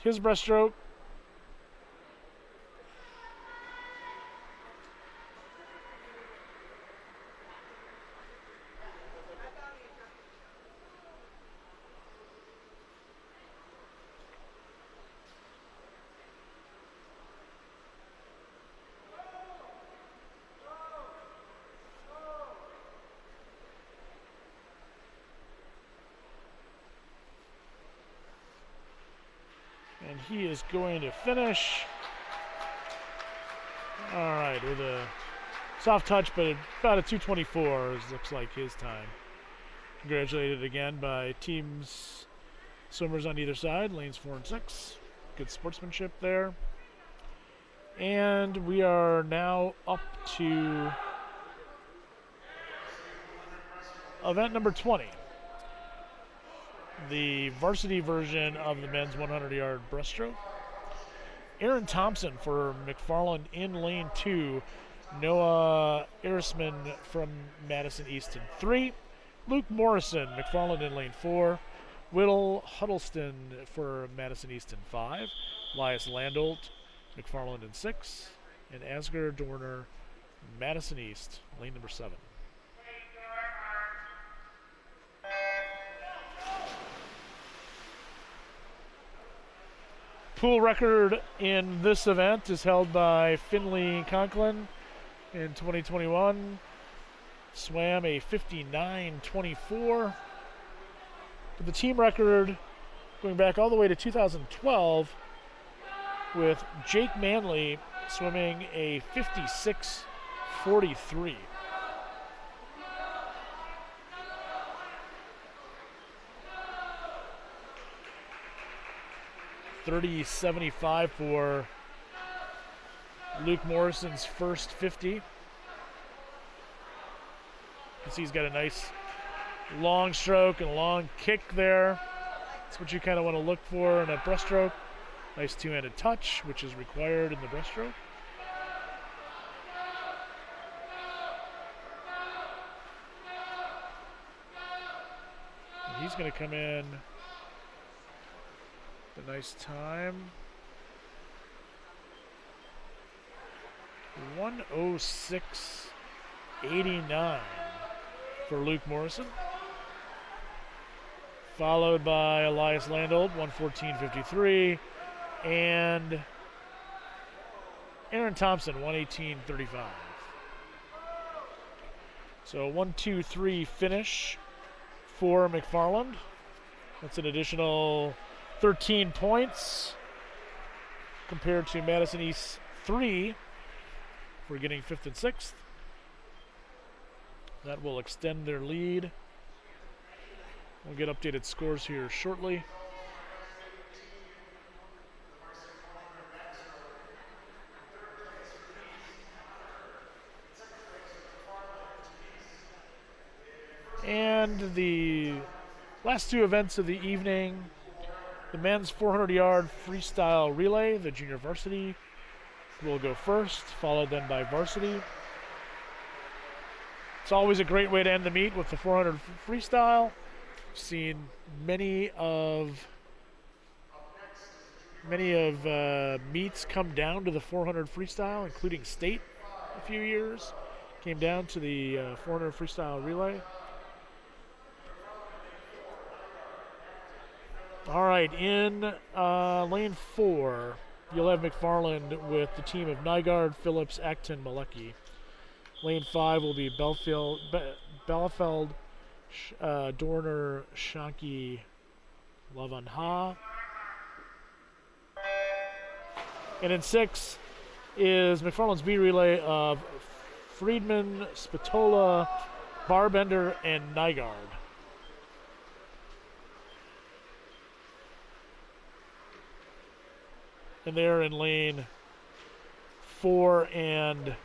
his breaststroke. And he is going to finish, all right, with a soft touch, but about a 2:24 looks like his time. Congratulated again by teams, swimmers on either side, lanes 4 and 6. Good sportsmanship there. And we are now up to event number 20. The varsity version of the men's 100-yard breaststroke. Aaron Thompson for McFarland in lane 2. Noah Erisman from Madison East in 3. Luke Morrison, McFarland in lane 4. Whittle Huddleston for Madison East in 5. Elias Landolt, McFarland in 6. And Asger Dorner, Madison East, lane number 7. Pool record in this event is held by Finley Conklin in 2021. Swam a 59:24. But the team record going back all the way to 2012 with Jake Manley swimming a 56:43. $30.75 for Luke Morrison's first 50. You can see he's got a nice long stroke and a long kick there. That's what you kind of want to look for in a breaststroke. Nice two-handed touch, which is required in the breaststroke. And he's going to come in a nice time. 106.89 for Luke Morrison. Followed by Elias Landolt, 114.53. And Aaron Thompson, 118.35. So 1-2-3 finish for McFarland. That's an additional 13 points compared to Madison East 3. We're getting 5th and 6th. That will extend their lead. We'll get updated scores here shortly. And the last two events of the evening, the men's 400-yard freestyle relay, the junior varsity will go first, followed then by varsity. It's always a great way to end the meet with the 400 freestyle. We've seen many of meets come down to the 400 freestyle, including state a few years. Came down to the 400 freestyle relay. All right, in lane 4, you'll have McFarland with the team of Nygaard, Phillips, Acton, Malecki. Lane 5 will be Bielefeld, Dorner, Shanky, Lavanha. And in 6 is McFarland's B relay of Friedman, Spatola, Barbender, and Nygaard. And there in lane 4 and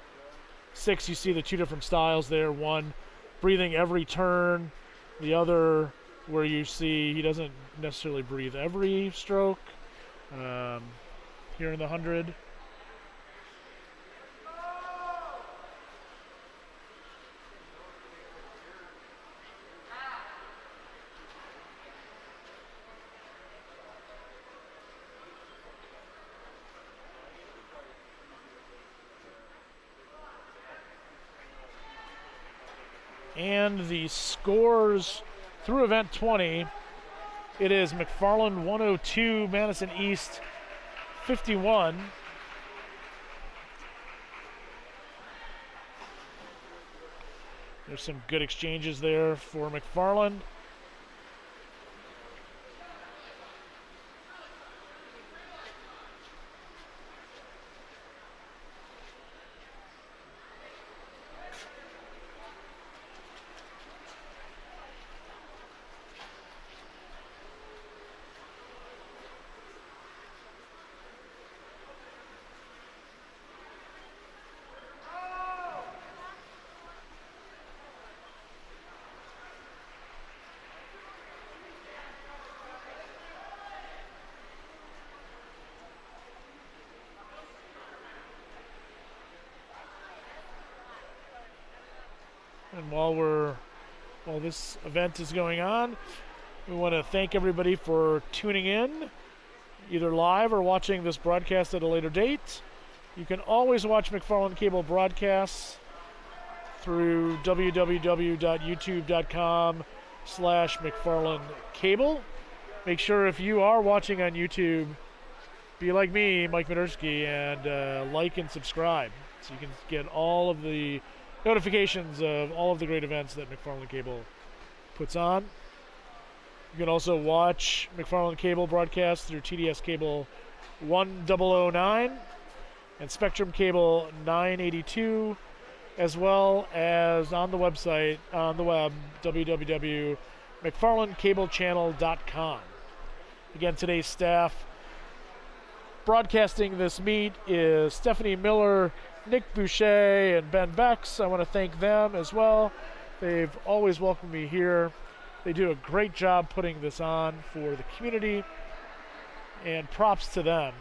6, you see the two different styles there. One breathing every turn, the other where you see he doesn't necessarily breathe every stroke. Here in the 100. And the scores through event 20, it is McFarland 102, Madison East 51. There's some good exchanges there for McFarland. And while this event is going on, we want to thank everybody for tuning in, either live or watching this broadcast at a later date. You can always watch McFarland Cable broadcasts through www.youtube.com/McFarland Cable. Make sure if you are watching on YouTube, be like me, Mike Minersky, and like and subscribe so you can get all of the notifications of all of the great events that McFarland Cable puts on. You can also watch McFarland Cable broadcast through TDS Cable 1009 and Spectrum Cable 982, as well as on the web, www.mcfarlandcablechannel.com. Again, today's staff broadcasting this meet is Stephanie Miller, Nick Boucher, and Ben Becks. I want to thank them as well. They've always welcomed me here. They do a great job putting this on for the community, and props to them.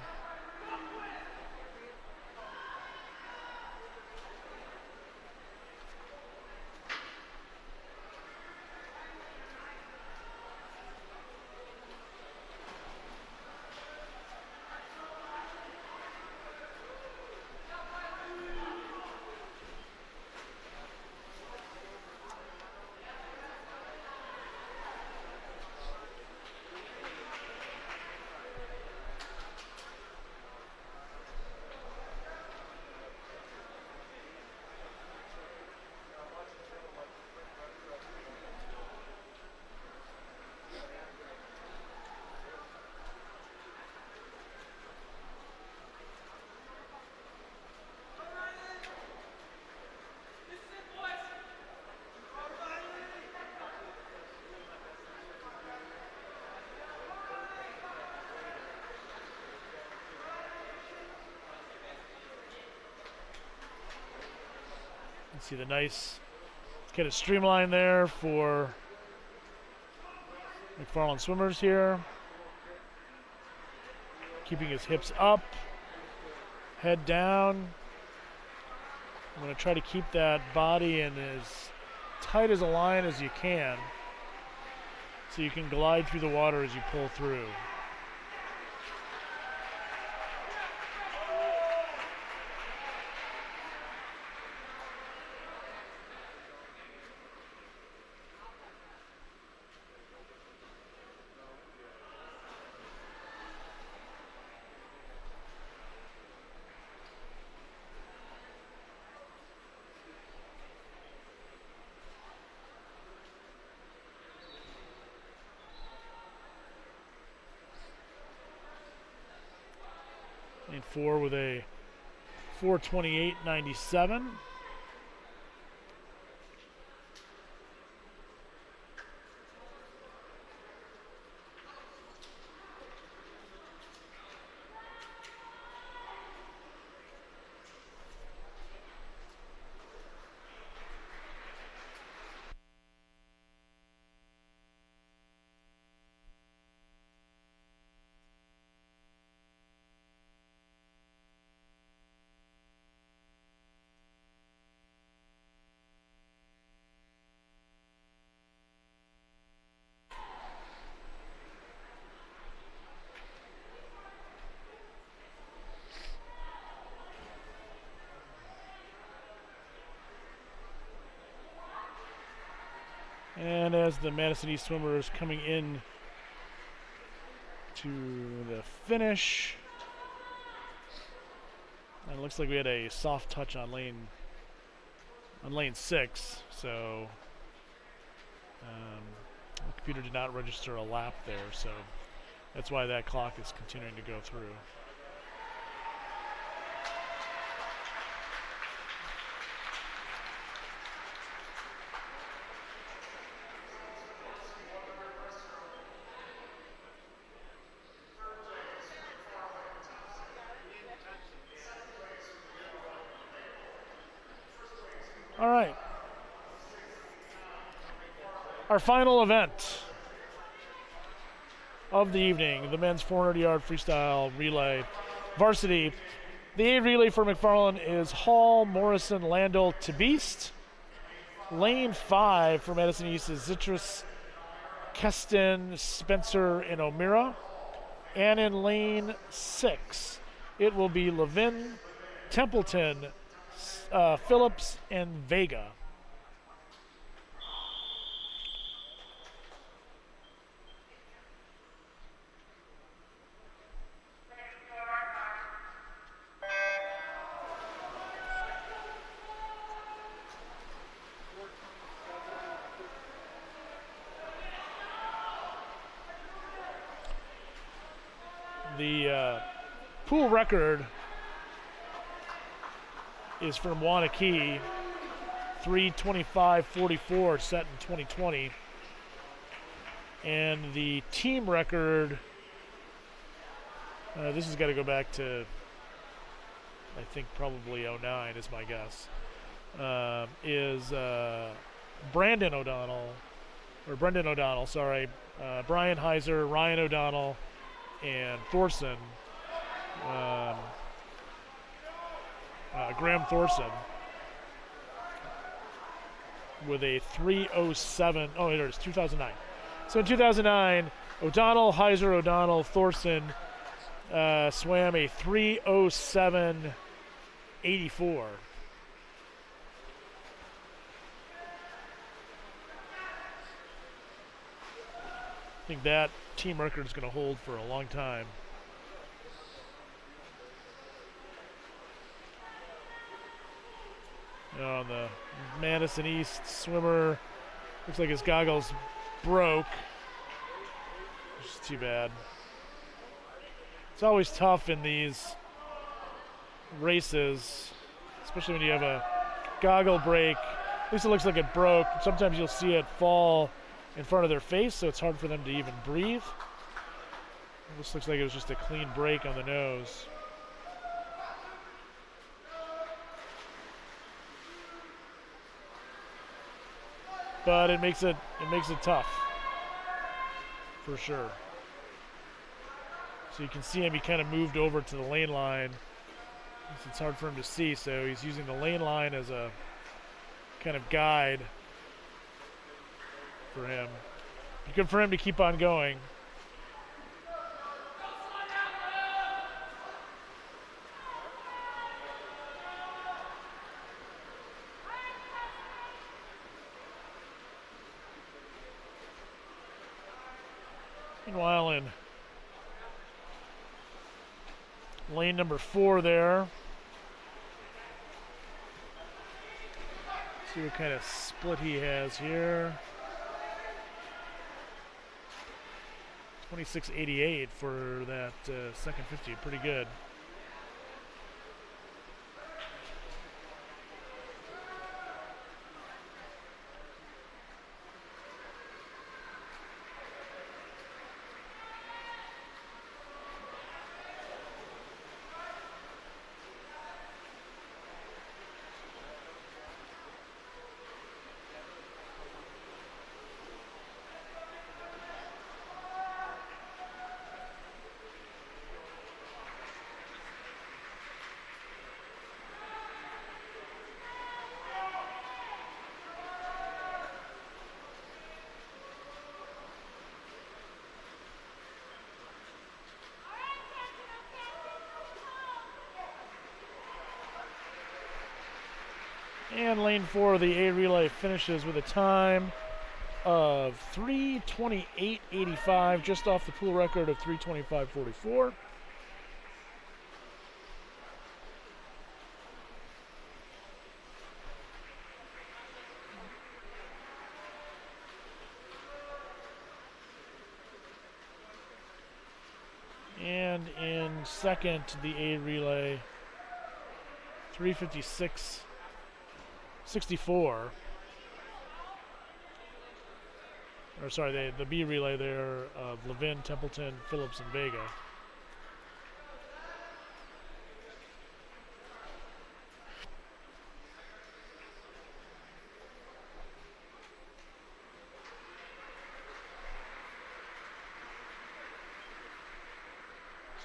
See the nice kind of streamline there for McFarland swimmers here. Keeping his hips up, head down. I'm going to try to keep that body in as tight as a line as you can so you can glide through the water as you pull through. And 4 with a 4:28.97. And as the Madison East swimmers coming in to the finish, and it looks like we had a soft touch on lane 6, so the computer did not register a lap there, so that's why that clock is continuing to go through. All right. Our final event of the evening, the men's 400-yard freestyle relay varsity. The aid relay for McFarland is Hall, Morrison, Landell, Tabeast. Lane 5 for Madison East is Zitrus, Keston, Spencer, and O'Meara. And in lane 6, it will be Levin, Templeton, Phillips, and Vega. The pool record is from Wanakee, 3:25.44 set in 2020. And the team record, this has got to go back to, I think, probably 09 is my guess, is Brendan O'Donnell, sorry, Brian Heiser, Ryan O'Donnell, and Thorson, Graham Thorson, with a 3:07. Oh, here it is, 2009. So in 2009, O'Donnell, Heiser, O'Donnell, Thorson swam a 3:07.84. I think that team record is going to hold for a long time. On the Madison East swimmer, looks like his goggles broke, which is too bad. It's always tough in these races, especially when you have a goggle break. At least it looks like it broke. Sometimes you'll see it fall in front of their face, so it's hard for them to even breathe. This looks like it was just a clean break on the nose. but it makes it tough for sure. So you can see him, he kind of moved over to the lane line. It's hard for him to see, so he's using the lane line as a kind of guide for him. Good for him to keep on going. Meanwhile, in lane number 4 there, see what kind of split he has here. 26.88 for that second 50, pretty good. And lane 4, the A relay finishes with a time of 3:28.85, just off the pool record of 3:25.44. And in second, the A relay, 3:56.64. Or sorry, the B relay there of Levin, Templeton, Phillips, and Vega.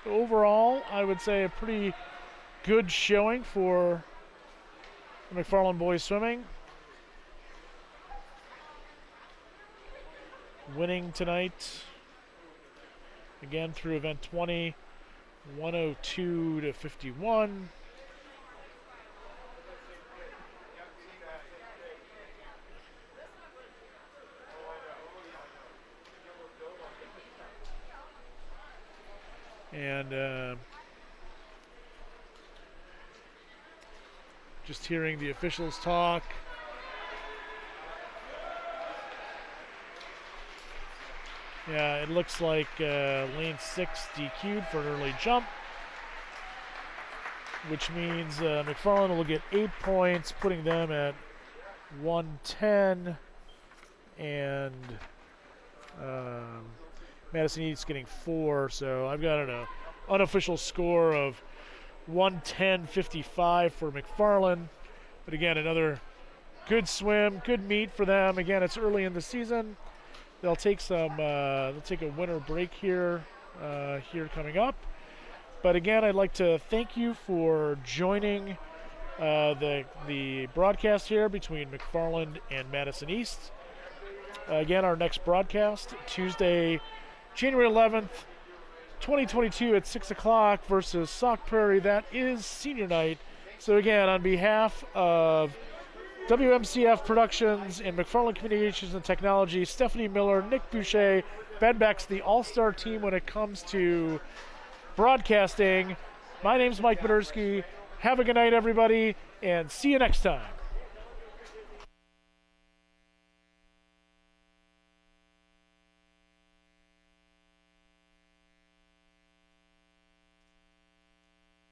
So overall, I would say a pretty good showing for the McFarland boys swimming. Winning tonight, again through event 20, 102-51. And just hearing the officials talk. Yeah, it looks like lane 6 DQ'd for an early jump, which means McFarland will get 8 points, putting them at 110, and Madison East getting 4. So I've got an unofficial score of 110.55 for McFarland. But again, another good swim, good meet for them. Again, it's early in the season. They'll take a winter break here coming up. But again, I'd like to thank you for joining the broadcast here between McFarland and Madison East. Again, our next broadcast, Tuesday, January 11th, 2022 at 6 o'clock versus Sauk Prairie. That is senior night. So again, on behalf of WMCF Productions and McFarland Communications and Technology, Stephanie Miller, Nick Boucher, Ben Beck's the all-star team when it comes to broadcasting. My name's Mike Minersky. Have a good night, everybody, and see you next time.